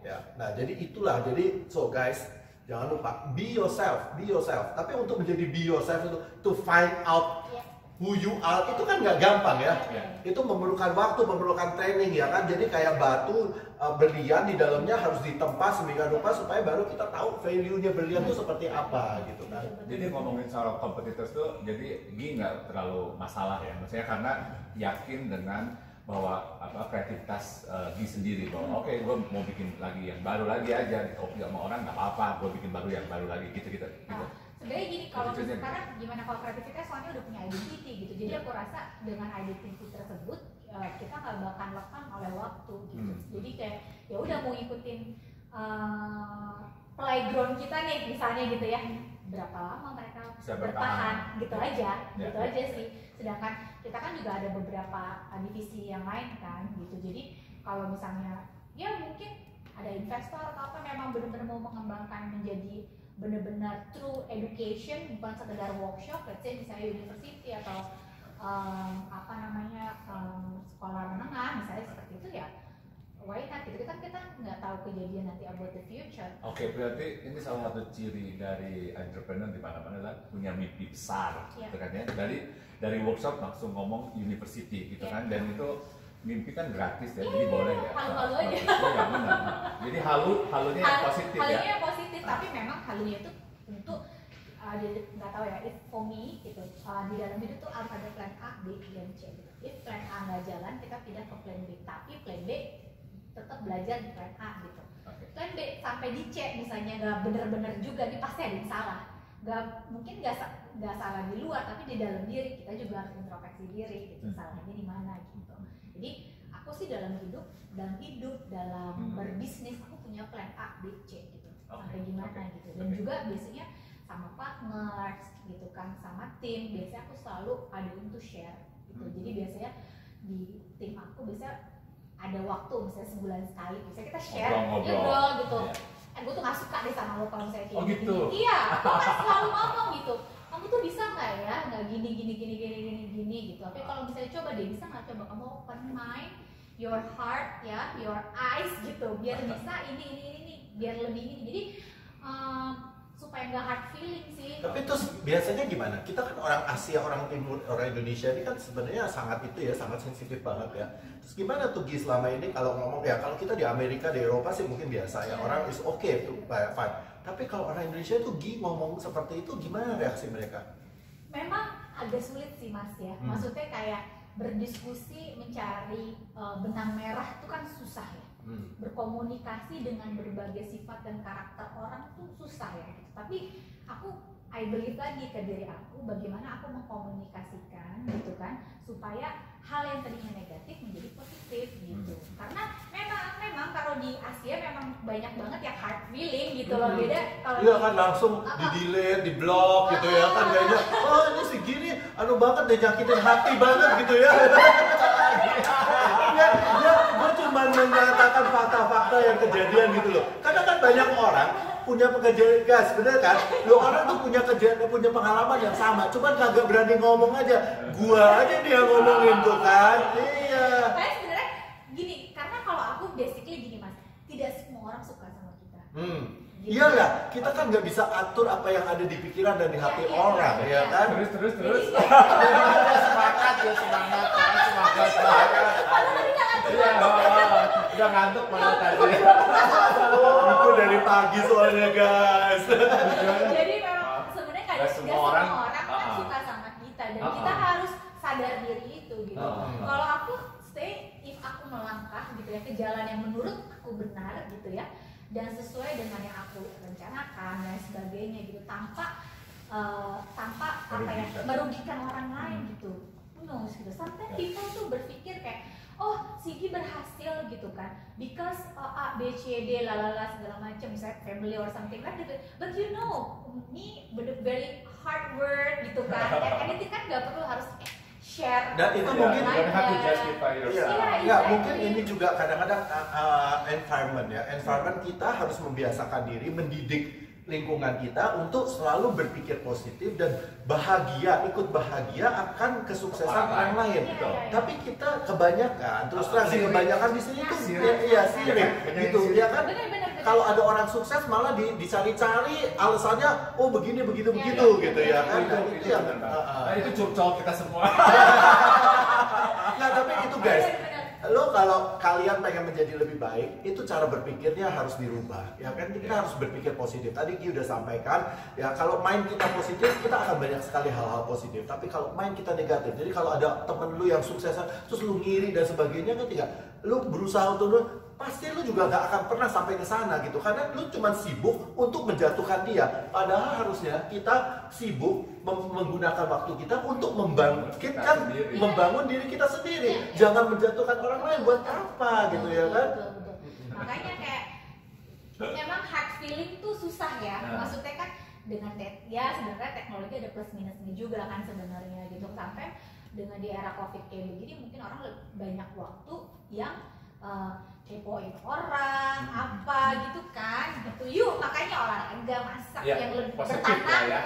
S1: ya. Nah jadi itulah, jadi so guys jangan lupa be yourself, be yourself. Tapi untuk menjadi be yourself itu to find out who you are itu kan nggak gampang ya. Itu memerlukan waktu, memerlukan training ya kan. Jadi kayak batu berlian di dalamnya harus ditempa sedemikian rupa supaya baru kita tahu value-nya berlian itu seperti apa gitu kan.
S2: Jadi ngomongin soal competitors tuh, jadi Gi nggak terlalu masalah ya. Maksudnya karena yakin dengan bahwa kreativitas Gi sendiri, bahwa oke, gue mau bikin lagi yang baru lagi aja, di copy sama orang nggak apa-apa, gue bikin baru yang baru lagi gitu.
S3: Sebenarnya gini, kalau sekarang gimana kalau kreativitas soalnya udah punya identity gitu. Jadi aku rasa dengan identity tersebut kita nggak bakal lekang oleh waktu gitu. Jadi kayak ya udah mau ikutin playground kita nih misalnya gitu ya, berapa lama mereka bertahan gitu aja, gitu aja sih. Sedangkan kita kan juga ada beberapa divisi yang lain kan gitu. Jadi kalau misalnya ya mungkin ada investor atau apa memang benar-benar mau mengembangkan menjadi benar-benar true education, bukan sekedar workshop, let's say misalnya university atau sekolah menengah misalnya seperti itu ya, why not gitu. Kita nggak tahu kejadian nanti about the future.
S2: Oke, berarti ini salah satu ciri dari entrepreneur di mana-mana adalah punya mimpi besar, gitu kan ya. Dari workshop langsung ngomong university gitu kan, dan itu mimpi kan gratis ya, jadi boleh ya.
S3: Halu-halu aja.
S2: Iya benar. Jadi halunya yang positif ya.
S3: Halunya yang positif, tapi memang halunya itu untuk nggak tahu ya, if for me gitu, di dalam hidup tuh harus ada plan A, B, dan C gitu. If plan A nggak jalan, kita pindah ke plan B, tapi plan B tetap belajar di plan A gitu. Plan B sampai di C misalnya nggak bener-bener juga, nih pasti ada yang salah. Mungkin nggak salah di luar, tapi di dalam diri kita juga harus introspeksi diri gitu, salahnya di mana gitu. Jadi aku sih dalam berbisnis aku punya plan A, B, C gitu, sampai gimana gitu. Dan juga biasanya sama partners gitu kan, sama tim, biasanya aku selalu ada untuk share gitu. Jadi biasanya di tim aku biasanya ada waktu misalnya sebulan sekali, biasanya kita share ngobrol gitu. Gue tuh gak suka deh sama lo kalau misalnya kayak
S2: gitu.
S3: Iya, aku kan selalu ngomong gitu. Kamu tuh bisa nggak ya, nggak gini gitu. Tapi kalau misalnya coba deh, bisa nggak coba kamu open mind, your heart ya, your eyes gitu, biar bisa ini, biar lebih ini. Jadi supaya nggak hard feeling sih.
S1: Tapi terus biasanya gimana? Kita kan orang Asia, orang Timur, orang Indonesia ini kan sebenarnya sangat sangat sensitif banget ya. Terus gimana tuh Gi selama ini kalau ngomong ya, kalau kita di Amerika, di Eropa sih mungkin biasa ya, orang is okay tuh fine. Tapi kalau orang Indonesia tuh Gi ngomong seperti itu gimana reaksi mereka?
S3: Memang agak sulit sih Mas ya. Maksudnya kayak berdiskusi mencari benang merah itu kan susah ya. Berkomunikasi dengan berbagai sifat dan karakter orang tuh susah ya gitu. Tapi I believe lagi ke diri aku bagaimana aku mengkomunikasikan gitu kan, supaya hal yang tadinya negatif menjadi positif gitu. Karena memang kalau di Asia memang banyak banget yang hard feeling gitu loh, beda kalau
S1: iya kan langsung di delete, di block gitu ya kan, kayaknya oh ini segini banget deh, nyakitin hati banget gitu ya. Ya, gue cuma menyatakan fakta-fakta yang kejadian gitu loh. Karena kan banyak orang punya pekerjaan, guys, bener kan? Lo orang tuh punya pengalaman yang sama, cuman kagak berani ngomong aja. Gua aja dia ngomongin tuh kan. Iya.
S3: Kayak sebenarnya gini, karena kalau aku basically gini Mas, tidak semua orang suka sama kita.
S1: Gitu. Iyalah, kita kan nggak bisa atur apa yang ada di pikiran dan di hati orang, ya kan?
S2: Terus. Semangat. Udah ngantuk malah tadi.
S1: Itu dari pagi soalnya guys.
S3: Jadi memang sebenarnya nggak semua orang kan suka sama kita, dan kita harus sadar diri itu gitu. Kalau aku if aku melangkah gitu ya ke jalan yang menurut aku benar gitu ya, dan sesuai dengan yang aku rencanakan dan sebagainya gitu, tanpa merugikan orang lain gitu. Gitu. Sometimes people tuh berpikir kayak, oh Sigi berhasil gitu kan, because A, B, C, D, lalala segala macam, misalnya family or something like that. But you know, me very hard work gitu kan, anything kan nggak perlu harus share.
S1: Dan itu mungkin mungkin ini juga kadang-kadang environment kita harus membiasakan diri, mendidik lingkungan kita untuk selalu berpikir positif dan ikut bahagia akan kesuksesan orang lain. Tapi kita kebanyakan, terus terang kebanyakan di sini tuh sirik gitu ya kan. Kalau ada orang sukses malah dicari-cari alasannya, oh begini begitu gitu ya kan. Itu yang
S2: itu curcol kita semua.
S1: Nah tapi itu guys, lo kalau kalian pengen menjadi lebih baik, itu cara berpikirnya harus dirubah, ya kan? Kita harus berpikir positif. Tadi Ki udah sampaikan, ya kalau mind kita positif, kita akan banyak sekali hal-hal positif. Tapi kalau mind kita negatif, jadi kalau ada temen lu yang sukses, terus lu ngiri dan sebagainya, ketika lu berusaha untuk pasti lu juga gak akan pernah sampai ke sana gitu, karena lu cuma sibuk untuk menjatuhkan dia. Padahal harusnya kita sibuk menggunakan waktu kita untuk membangun diri kita sendiri. Jangan menjatuhkan orang lain, buat apa gitu ya kan?
S3: Betul. Makanya kayak memang hard feeling tuh susah ya. Maksudnya kan dengan sebenarnya teknologi ada plus minusnya juga kan sebenarnya gitu. Sampai dengan di era Covid kayak begini, mungkin orang banyak waktu yang kepoin orang apa gitu kan gitu. Yuk makanya olahraga, masak yang lebih bertanam
S2: ya.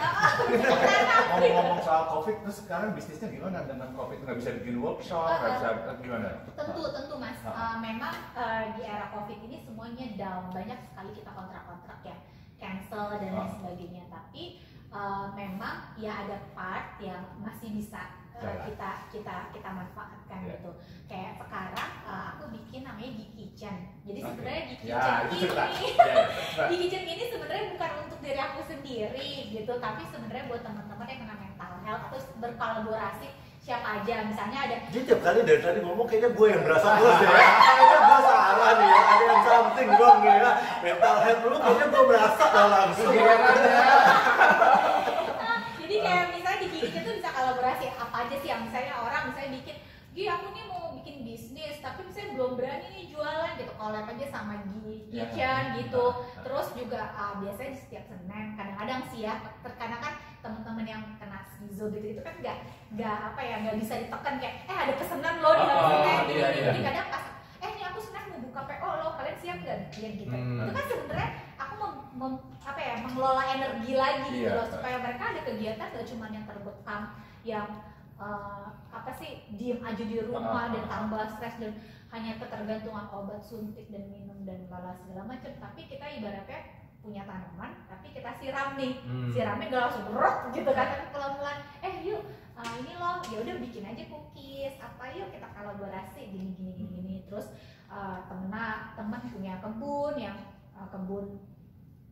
S2: Ngomong-ngomong soal Covid, terus sekarang bisnisnya gimana dengan Covid? Nggak bisa bikin workshop, nggak bisa gimana?
S3: Tentu Mas, memang di era Covid ini semuanya down, banyak sekali kita kontrak-kontrak yang cancel dan lain sebagainya. Tapi memang ya ada part yang masih bisa kita manfaatkan gitu. Kayak sekarang aku bikin namanya Gi Kitchen. Jadi sebenarnya Gi Kitchen ini sebenarnya bukan untuk diri aku sendiri gitu, tapi sebenarnya buat teman-teman yang kena mental health, terus berkolaborasi siapa aja, misalnya ada.
S1: Jadi tiap kali dari tadi ngomong kayaknya gue yang berasa terus ya. Kayaknya gue salah nih ya, ada yang something wrong nih ya. Mental health dulu kayaknya gue berasa langsung.
S3: Jadi kayak misalnya di Gi Kitchen tuh bisa kolaborasi apa aja sih, yang misalnya orang misalnya bikin Gi aku nih mau bikin bisnis tapi saya belum berani nih jualan gitu, collab aja sama Kitchen gitu. Terus juga biasanya di setiap Senin kadang-kadang sih ya, karena kan teman-teman yang kena skizo gitu itu kan nggak apa ya, nggak bisa ditekan kayak ada pesanan loh di hari Senin gitu. Jadi kadang pas nih aku Senin mau buka PO loh, kalian siap nggak bikin gitu. Itu kan sebenarnya aku apa ya, mengelola energi lagi gitu loh, supaya mereka ada kegiatan gak cuma yang terbekam yang apa sih, diem aja di rumah dan tambah stres dan hanya ketergantungan obat suntik dan minum dan lala segala macam. Tapi kita ibaratnya punya tanaman tapi kita siram nih, siramnya gak langsung rot gitu kan, tapi pelan-pelan yuk ini loh, ya udah bikin aja cookies apa, yuk kita kolaborasi gini. Terus teman punya kebun yang kebun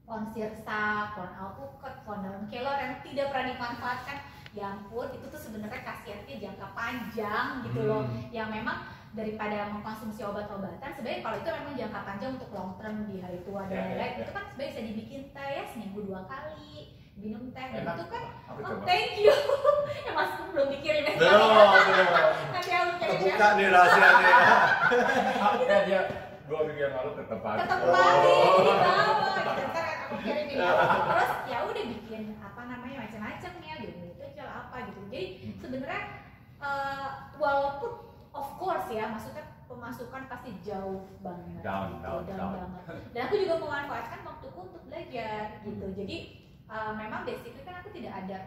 S3: pohon sirsak, pohon alpukat, pohon daun kelor yang tidak pernah dimanfaatkan. Ya ampun, itu tuh sebenarnya kasihannya jangka panjang gitu loh. Yang memang daripada mengkonsumsi obat-obatan, sebenarnya kalau itu memang jangka panjang untuk long term di hari tua dan lain-lain, itu kan sebenarnya bisa dibikin teh ya seminggu 2 kali, minum teh, dan itu kan thank you. Ya Mas belum dikirim ya. Nanti aku kirim ya.
S1: Kebuka nih rahasianya.
S2: Dia 2 minggu yang lalu ketemu
S3: lagi di bawah gitu. Ntar aku kirimin ya. Terus ya udah bikin apa namanya macam-macam ya gitu apa gitu. Jadi sebenarnya walaupun of course ya, maksudnya pemasukan pasti jauh banget,
S2: down
S3: banget. Dan aku juga memanfaatkan waktuku untuk belajar gitu. Jadi memang basically kan aku tidak ada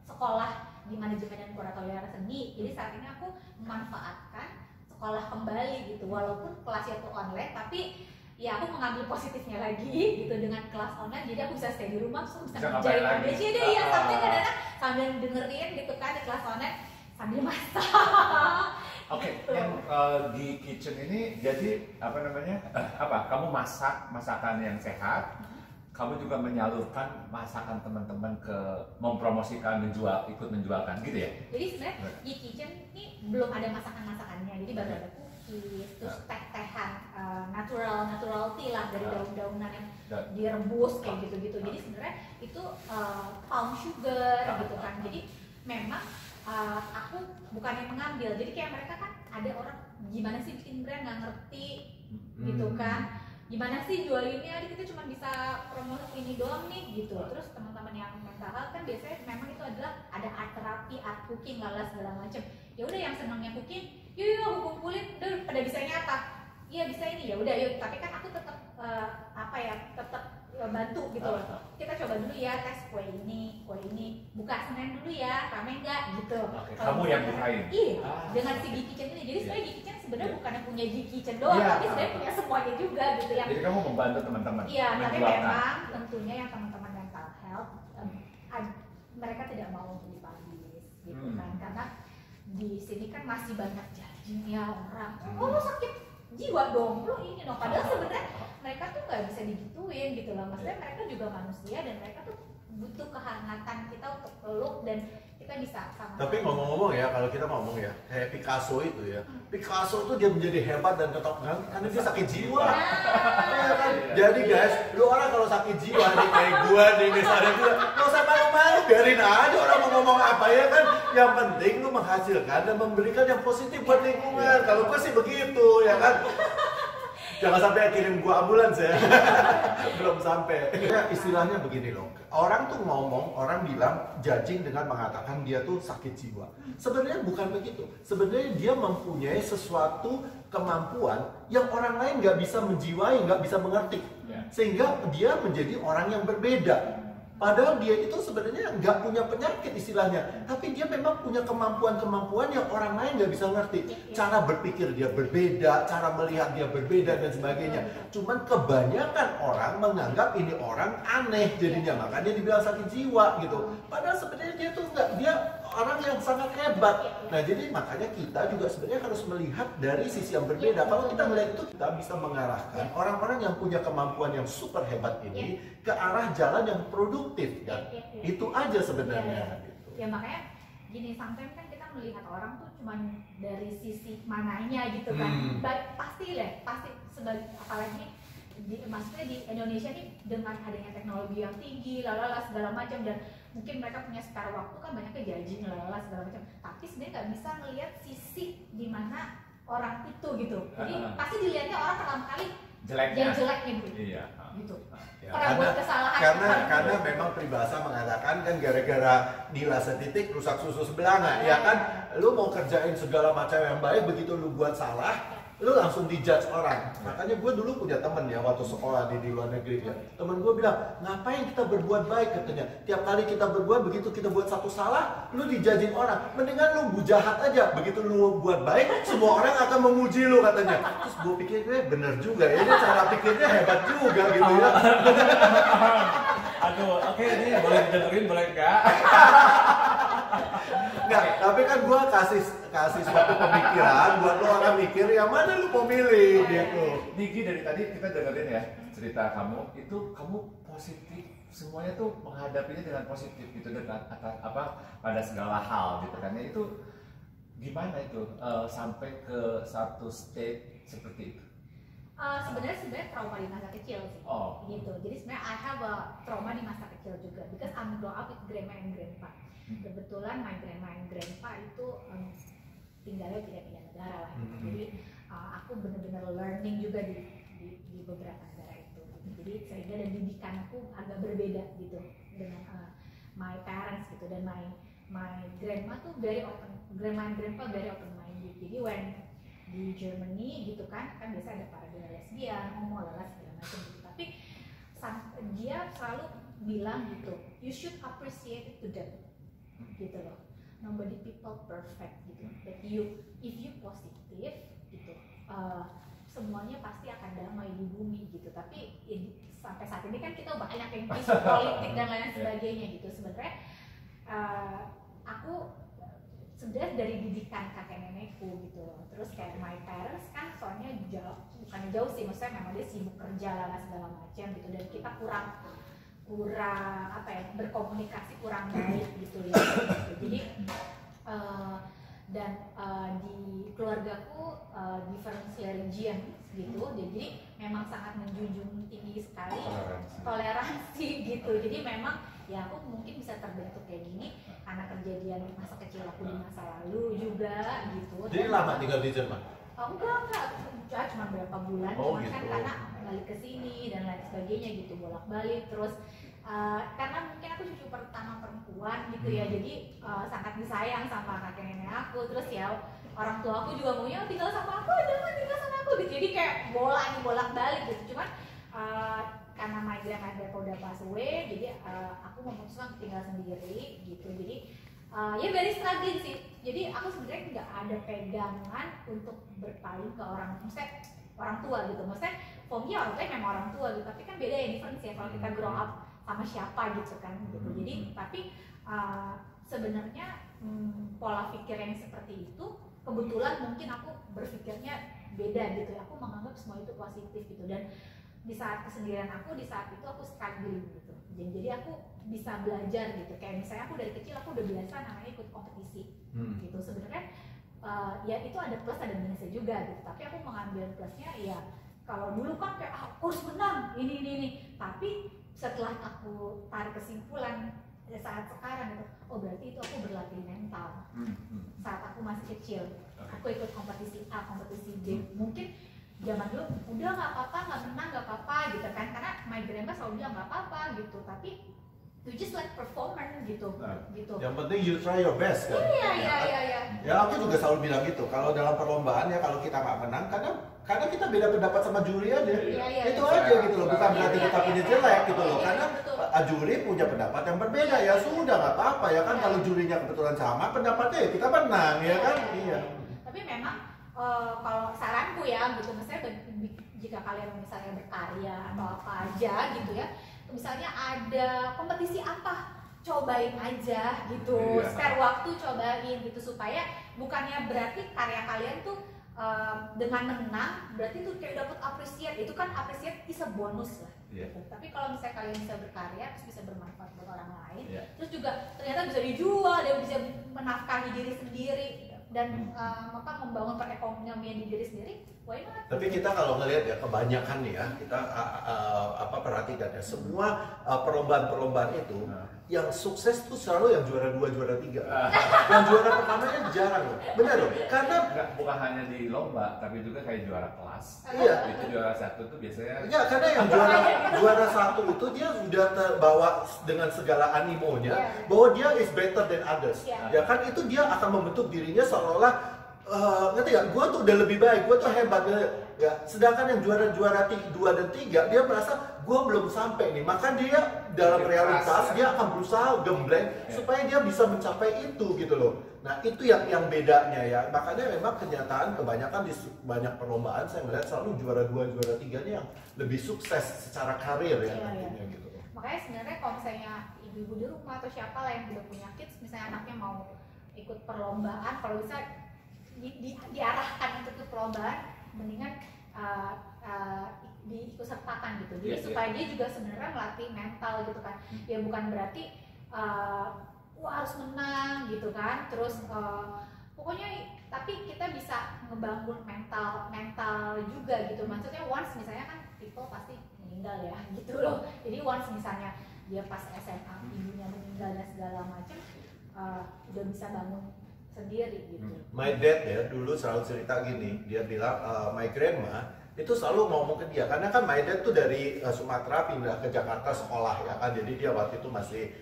S3: sekolah di manajemen dan kuratorial seni. Jadi saat ini aku memanfaatkan sekolah kembali gitu, walaupun kelasnya tuh online, tapi ya aku mengambil positifnya lagi gitu dengan kelas online. Jadi aku bisa stay di rumah, terus bisa ngerjain ABC deh ya, sampai kadang-kadang sambil dengerin gitu kan di kelas online sambil masak.
S2: Oke, yang di kitchen ini jadi apa namanya? Kamu masak masakan yang sehat. Kamu juga menyalurkan masakan teman-teman ke mempromosikan, ikut menjualkan gitu ya?
S3: Jadi sebenarnya di kitchen ini belum ada masakan-masakannya, jadi baru ada cookies, terus teh-tehan natural tea lah dari daun-daunan yang direbus kayak gitu-gitu. Jadi sebenarnya itu palm sugar gitu kan. Jadi memang aku bukan yang mengambil, jadi kayak mereka kan ada orang gimana sih bikin brand nggak ngerti gitu kan. Gimana sih jualinnya, kita cuma bisa promosi ini doang nih gitu. Terus teman-teman yang mental health kan biasanya memang itu adalah ada art terapi, art cooking, segala macem. Ya udah yang senangnya cooking, yuk aku kumpulin, udah pada bisanya apa? Iya bisa ini, ya udah yuk. Tapi kan aku tetap tetap bantu gitu loh. Kita coba dulu ya tes kue ini, buka Senin dulu ya, rame nggak gitu.
S2: Kamu yang bukain?
S3: Iya, dengan si G Kitchen ini. Jadi sebenarnya G Kitchen sebenarnya bukan yang punya G Kitchen doang, tapi sebenarnya punya semuanya juga gitu ya.
S2: Jadi kamu membantu teman-teman.
S3: Iya, tapi memang tentunya yang teman-teman mental health mereka tidak mau untuk dipublish gitu kan, karena di sini kan masih banyak judging-nya orang. Oh lo sakit jiwa dong, lo ini dong. Padahal sebenarnya mereka tuh nggak bisa digituin gitu loh. Maksudnya mereka juga manusia dan mereka tuh butuh kehangatan kita untuk peluk dan kita bisa sama.
S1: Tapi ngomong-ngomong ya, kalau kita ngomong ya, kayak Picasso itu ya, Picasso tuh dia menjadi hebat dan tetap karena dia sakit jiwa. Ya kan? Jadi guys, lu orang kalau sakit jiwa nih kayak gua nih misalnya juga, nggak usah malu-malu, biarin aja orang mau ngomong apa ya kan. Yang penting lu menghasilkan dan memberikan yang positif buat lingkungan. Kalau gua sih begitu ya kan. Jangan sampai kirim gua ambulans ya. Belum sampai. Ya, istilahnya begini loh. Orang tuh ngomong, orang bilang judging dengan mengatakan dia tuh sakit jiwa. Sebenarnya bukan begitu. Sebenarnya dia mempunyai sesuatu kemampuan yang orang lain nggak bisa menjiwai, nggak bisa mengerti. Sehingga dia menjadi orang yang berbeda. Padahal dia itu sebenarnya nggak punya penyakit istilahnya, tapi dia memang punya kemampuan-kemampuan yang orang lain nggak bisa ngerti. Cara berpikir dia berbeda, cara melihat dia berbeda dan sebagainya. Cuman kebanyakan orang menganggap ini orang aneh jadinya, makanya dibilang sakit jiwa gitu. Padahal sebenarnya dia tuh nggak, dia orang yang sangat hebat. Nah jadi makanya kita juga sebenarnya harus melihat dari sisi yang berbeda. Kalau kita melihat itu, kita bisa mengarahkan orang-orang yang punya kemampuan yang super hebat ini ke arah jalan yang produktif kan. Itu aja sebenarnya. Gitu.
S3: Ya makanya gini, sometimes kan kita melihat orang tuh cuma dari sisi mananya gitu kan. Pasti sebagai apalagi maksudnya di Indonesia nih dengan adanya teknologi yang tinggi, lalala segala macam, dan mungkin mereka punya spare waktu kan banyak judging lalala segala macam. Tapi sebenarnya nggak bisa ngelihat sisi di mana orang itu gitu. Jadi pasti dilihatnya orang pertama kali
S2: jeleknya.
S3: yang jeleknya gitu.
S2: Iya.
S3: Gitu.
S1: Ya,
S3: Pernah buat kesalahan.
S1: karena memang peribahasa mengatakan kan gara-gara nila setitik rusak susu sebelanga, ya kan? Lu mau kerjain segala macam yang baik, begitu lu buat salah, lu langsung dijudge orang. Makanya gue dulu punya temen ya waktu sekolah di luar negeri ya. Temen gue bilang, ngapain kita berbuat baik katanya. Tiap kali kita berbuat, begitu kita buat satu salah, lu dijudging orang. Mendingan lu bujahat aja. Begitu lu buat baik, semua orang akan memuji lu katanya. Terus gue pikir, bener juga ya. Ini cara pikirnya hebat juga gitu ya.
S2: Aduh, oke, ini boleh dengerin boleh enggak?
S1: Nggak, tapi kan gue kasih suatu pemikiran buat lo orang mikir yang mana lu mau milih gitu.
S2: Niki, dari tadi kita dengerin ya cerita kamu, itu kamu positif, semuanya tuh menghadapinya dengan positif gitu, dengan pada segala hal gitu kan ya. Itu gimana itu sampai ke satu state seperti itu?
S3: Sebenarnya trauma di masa kecil sih, gitu. Jadi sebenarnya I have a trauma di masa kecil juga, because I'm grow up with grandma and grandpa. Kebetulan my grandma and grandpa itu tinggalnya tidak pindah negara lah. Jadi aku benar-benar learning juga di beberapa negara itu. Jadi sehingga dan didikan aku agak berbeda gitu dengan my parents gitu, dan my grandma tuh grandma and grandpa very open minded. Jadi when di Germany gitu kan biasa ada para lesbian, homo, lala segala macam gitu. Tapi dia selalu bilang gitu, you should appreciate it to them, gitu loh. Nobody people perfect gitu. But if you positif gitu, semuanya pasti akan damai di bumi gitu. Tapi sampai saat ini kan kita banyak yang isu politik dan lain sebagainya gitu. Sebenarnya aku sebenarnya dari didikan kakek nenekku gitu loh. Terus kayak my parents kan soalnya bukannya jauh sih, maksudnya memang dia sibuk kerja lah segala macam gitu, dan kita kurang berkomunikasi kurang baik gitu ya. Jadi di keluargaku different religion gitu, jadi memang sangat menjunjung tinggi sekali toleransi gitu. Jadi memang ya aku mungkin bisa terbentuk kayak gini karena kejadian masa kecil aku di masa lalu juga gitu.
S1: Jadi lama tinggal di Jerman?
S3: Enggak, cuma berapa bulan, cuma
S1: gitu.
S3: Kan karena balik ke sini dan lain sebagainya gitu, bolak-balik. Terus karena mungkin aku cucu pertama perempuan gitu ya, jadi sangat disayang sama kakek nenek aku. Terus ya orang tua aku juga maunya tinggal sama aku, jangan tinggal sama aku gitu. Jadi kayak bolak-balik gitu. Cuman karena my grandmother udah pass away, jadi aku memutuskan tinggal sendiri gitu. Jadi ya very struggling sih. Jadi aku sebenarnya nggak ada pegangan untuk berpaling ke maksudnya orang tua gitu. Maksudnya for me orang tua memang orang tua gitu, tapi kan beda ya, difference ya kalau kita grow up sama siapa gitu kan gitu. Jadi tapi sebenarnya pola pikir yang seperti itu kebetulan mungkin aku berpikirnya beda gitu ya. Aku menganggap semua itu positif gitu, dan di saat kesendirian aku, di saat itu aku struggling gitu. Jadi aku bisa belajar gitu. Kayak misalnya aku dari kecil aku udah biasa namanya ikut kompetisi gitu. Sebenarnya ya itu ada plus ada minusnya juga gitu. Tapi aku mengambil plusnya ya, kalau dulu kan kayak aku harus menang ini. Tapi setelah aku tarik kesimpulan saat sekarang gitu, oh berarti itu aku berlatih mental. Saat aku masih kecil, aku ikut kompetisi A, kompetisi B. Mungkin zaman dulu udah nggak apa-apa, nggak menang nggak apa-apa gitu kan, karena my grandma selalu bilang nggak apa-apa gitu, tapi you just like performance gitu.
S1: Yang penting you try your best kan.
S3: Iya.
S1: Ya aku juga selalu bilang gitu, kalau dalam perlombaan ya kalau kita nggak menang, karena kita beda pendapat sama juri aja. Itu aja gitu loh, bukan berarti kita punya jelek gitu loh, karena juri punya pendapat yang berbeda, ya sudah nggak apa-apa ya kan. Kalau jurinya kebetulan sama pendapatnya ya kita menang ya kan. Iya.
S3: Tapi memang kalau saranku ya gitu, misalnya jika kalian misalnya berkarya atau apa aja gitu ya, misalnya ada kompetisi apa, cobain aja gitu, spare waktu cobain gitu, supaya bukannya berarti karya kalian tuh dengan menang berarti tuh kayak dapat appreciate. Itu kan appreciate is a bonus lah gitu. Tapi kalau misalnya kalian bisa berkarya terus bisa bermanfaat buat orang lain, terus juga ternyata bisa dijual dan bisa menafkahi diri sendiri dan membangun perekonomian di diri sendiri, why not?
S1: Tapi kita kalau ngelihat ya kebanyakan nih ya, kita perhatikan ya, semua perlombaan-perlombaan itu yang sukses tuh selalu yang juara 2, juara 3. Yang juara pertamanya jarang loh. Benar loh. Karena
S2: bukan hanya di lomba, tapi juga kayak juara kelas.
S1: Iya.
S2: Itu juara 1 tuh biasanya.
S1: Ya, karena yang juara 1 itu dia sudah terbawa dengan segala animonya bahwa dia is better than others. Ya kan, itu dia akan membentuk dirinya seolah-olah ngerti gak? Gue tuh udah lebih baik, gue tuh hebat ya. Sedangkan yang juara 2 dan 3 dia merasa gue belum sampai nih, maka dia dalam realitas dia akan berusaha gembleng supaya dia bisa mencapai itu gitu loh. Nah itu yang bedanya ya, makanya memang kenyataan kebanyakan di banyak perlombaan saya melihat selalu juara 2, juara 3 nya yang lebih sukses secara karir ya nantinya gitu.
S3: Makanya sebenarnya kalau misalnya ibu-ibu di rumah atau siapa lah yang udah punya kids, misalnya anaknya mau ikut perlombaan, kalau bisa diarahkan untuk ke perlombaan, mendingan diikutsertakan gitu. Jadi supaya dia juga sebenarnya melatih mental gitu kan. Ya bukan berarti wah harus menang gitu kan. Terus pokoknya tapi kita bisa ngebangun mental juga gitu. Maksudnya once misalnya kan people pasti meninggal ya gitu loh. Jadi once misalnya dia pas SMA ibunya meninggal dan segala macam, udah bisa bangun sendiri gitu.
S1: My dad ya dulu selalu cerita gini, dia bilang my grandma itu selalu ngomong ke dia, karena kan my dad tuh dari Sumatera pindah ke Jakarta sekolah ya kan, jadi dia waktu itu masih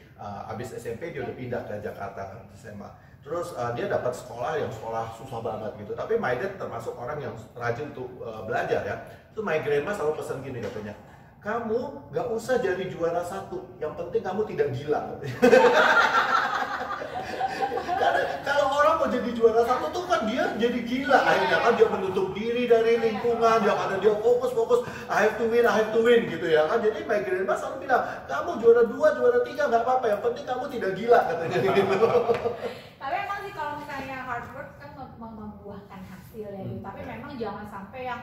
S1: habis SMP dia udah pindah ke Jakarta SMA. Terus dia dapat sekolah yang sekolah susah banget gitu, tapi my dad termasuk orang yang rajin untuk belajar ya. Itu my grandma selalu pesan gini katanya, kamu gak usah jadi juara 1, yang penting kamu tidak gila. Karena kalau orang mau jadi juara 1 tuh kan dia jadi gila, akhirnya kan dia menutup diri dari lingkungan, dia fokus I have to win gitu ya kan. Jadi my grandma selalu bilang, kamu juara 2, juara 3 nggak apa-apa, yang penting kamu tidak gila katanya gitu.
S3: Tapi emang sih kalau misalnya hard work kan membuahkan hasil ya gitu. Tapi memang jangan sampai yang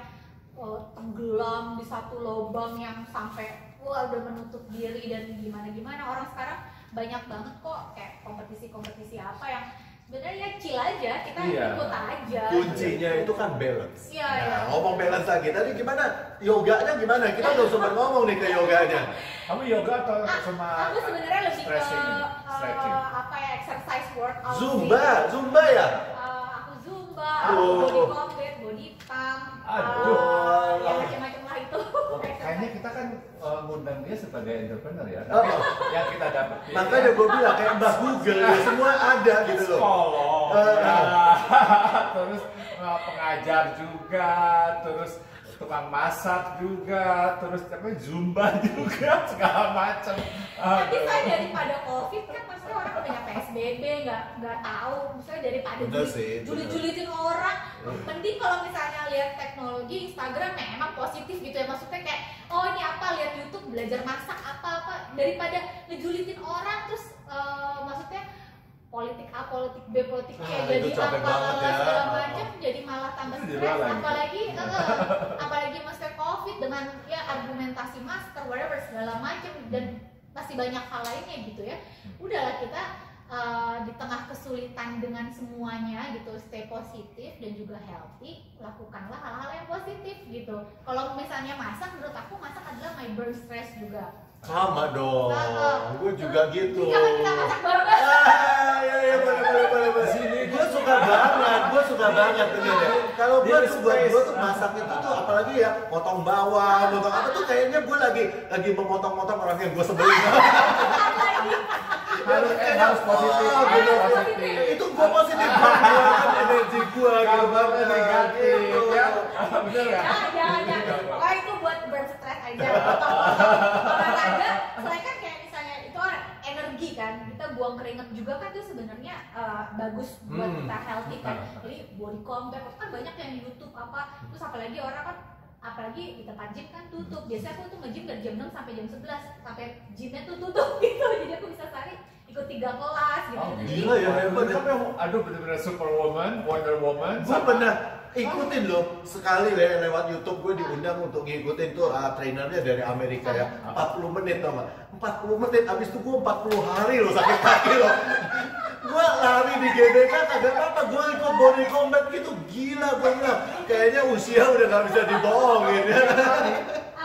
S3: tenggelam di satu lubang yang sampai udah menutup diri dan gimana. Orang sekarang banyak banget kok kayak kompetisi apa yang sebenarnya ya chill aja, kita ikut aja.
S1: Kuncinya itu kan balance.
S3: Iya.
S1: Ngomong balance lagi, tadi gimana? Yoganya gimana? Kita udah sempat ngomong nih ke yoganya.
S2: Kamu yoga atau cuma
S3: aku sebenarnya lebih ke
S2: stretching?
S3: Exercise workout.
S1: Zumba ya?
S3: Aku Zumba, body combat, body pump, ya macam-macam lah itu.
S2: Kayaknya kita kan ngundang dia sebagai entrepreneur ya, tapi yang kita dapat.
S1: Makanya gue bilang kayak Mbak Google, semua ada gitu loh.
S2: Terus pengajar juga, terus tukang masak juga, terus Zumba juga, segala macam.
S3: Tapi saya daripada COVID kan maksudnya orang banyak PSBB, nggak tahu, misalnya daripada julit-julitin orang, mending kalau misalnya lihat teknologi Instagram memang positif gitu ya, maksudnya kayak oh ini apa, lihat YouTube belajar masak apa daripada ngejulitin orang terus maksudnya politik A, politik B, politik C jadi apa segala macam, jadi malah tambah stres, apalagi masker COVID dengan ya argumentasi masker, whatever segala macam dan masih banyak hal lainnya gitu ya. Udahlah kita di tengah kesulitan dengan semuanya gitu, stay positif dan juga healthy, lakukanlah hal-hal yang positif gitu. Kalau misalnya masak, menurut aku masak adalah my burn stress juga.
S1: Sama dong, gue juga gitu.
S3: Kita masak bareng.
S1: Iya, boleh. Gue suka banget tuh ya. Kalau gue tuh masak itu tuh apalagi ya potong bawang, potong apa tuh kayaknya gue lagi memotong-motong orang yang gue sebelin.
S2: Harus positif.
S1: Itu gue positif banget, energi gue
S2: kabar negatif ya. Bener ya?
S3: Jangan. Wah itu buat burn stress aja. Olahraga, selain kan kayak misalnya itu energi kan, kita buang keringat juga kan itu sebenarnya bagus buat kita healthy kan. Jadi body combat kan banyak yang di YouTube apa, terus apalagi di tempat gym kan tutup. Biasanya aku tuh nge-gym dari jam 6 sampai jam 11 sampai gymnya tuh tutup gitu. Jadi aku bisa sehari ikut 3 kelas gitu.
S1: Gila ya, hebat ya.
S2: Aduh bener-bener Superwoman, Wonder Woman.
S1: Gue pernah ikutin loh sekali lewat YouTube, gue diundang untuk ngikutin tuh trainernya dari Amerika ya, 40 menit tau gak? 40 menit, abis itu gue 40 hari loh sakit kaki loh. Gua lari di GBK kagak apa, gua ikut body combat gitu, gila gua bilang. Kayaknya usia udah nggak bisa dibohongin ya.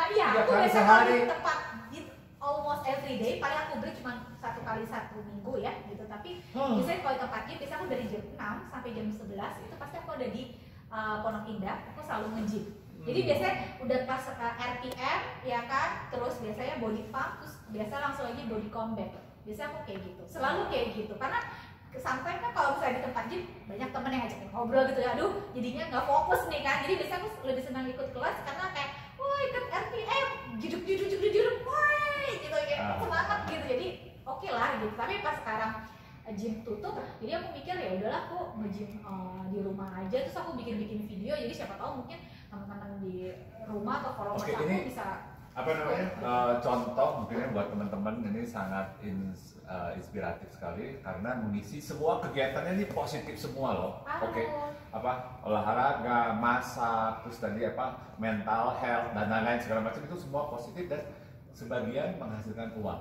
S3: Iya, aku
S4: kali
S3: biasa
S4: sehari.
S3: kalau di tempat gym almost every day, paling aku beli cuma 1 kali 1 minggu ya gitu. Tapi biasanya kalau di tempat gym, biasanya aku dari jam 6 sampai jam 11 itu pasti aku ada di Pondok Indah, aku selalu nge-gym. Jadi biasanya udah pas RPM ya kan, terus biasanya body pump, terus biasa langsung lagi body combat. Biasanya aku kayak gitu, selalu kayak gitu. Karena sampai kan kalau misalnya di tempat gym banyak temen yang ngajakin ngobrol gitu ya, aduh jadinya nggak fokus nih kan. Jadi biasanya aku lebih senang ikut kelas karena kayak, wah ikut RPM, juduk, woi gitu kayak semangat gitu. Jadi oke lah gitu. Tapi pas sekarang gym tutup, jadi aku mikir ya udahlah aku nge-gym di rumah aja, terus aku bikin video, jadi siapa tahu mungkin teman-teman di rumah atau followers
S2: Oke,
S3: aku
S2: ini
S3: bisa
S2: apa namanya contoh mungkin buat teman-teman ini sangat inspiratif sekali karena mengisi semua kegiatannya ini positif semua loh. Oke, apa olahraga, masak, terus tadi apa mental health dan lain-lain segala macam itu semua positif dan sebagian menghasilkan uang.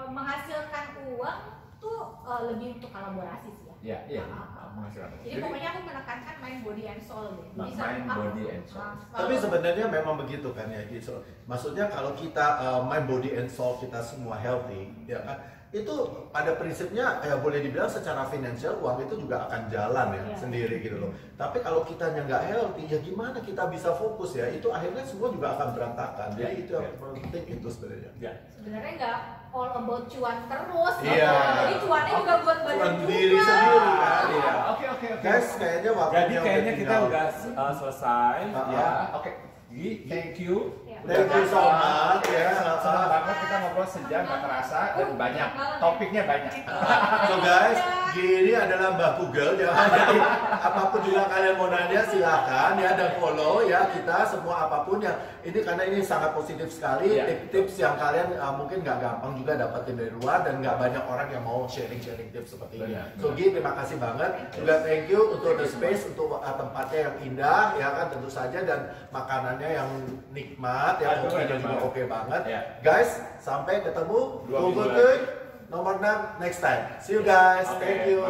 S3: Menghasilkan uang tuh lebih untuk kolaborasi sih ya.
S2: Iya, menghasilkan.
S3: Jadi pokoknya aku menekankan mind body and soul deh. Jadi
S2: Mind, body, and soul.
S1: Tapi sebenarnya memang begitu kan ya gitu. Maksudnya kalau kita mind body and soul kita semua healthy, ya kan? Itu pada prinsipnya ya boleh dibilang secara finansial uang itu juga akan jalan ya sendiri gitu loh. Tapi kalau kitanya nggak healthy ya gimana kita bisa fokus ya? Itu akhirnya semua juga akan berantakan. Jadi itu yang penting itu sebenarnya.
S2: Ya.
S3: Sebenarnya nggak all about cuan terus.
S1: Iya.
S3: Jadi cuannya juga buat badan
S1: Cuan
S3: juga.
S1: diri sendiri kan. Iya.
S2: Oke.
S1: Guys, kayaknya waktunya
S2: Jadi kayaknya kita
S1: tinggal.
S2: udah selesai ya. Oke. Thank you.
S1: Thank you so much ya.
S2: Senang banget kita ngobrol sejam gak terasa dan banyak topiknya banyak.
S1: So guys, gini adalah Mbak Google ya. Jadi apapun juga kalian mau nanya silakan ya dan follow ya kita semua apapun yang ini karena ini sangat positif sekali tips yang kalian mungkin nggak gampang juga dapetin dari luar dan nggak banyak orang yang mau sharing tips seperti ini. So Gi, terima kasih banget. Juga thank you untuk the space, untuk tempatnya yang indah ya kan tentu saja dan makanannya yang nikmat ya, kopinya juga oke banget. Guys, sampai ketemu
S2: Dua minggu
S1: nomor 6 next time. See you guys. Thank you.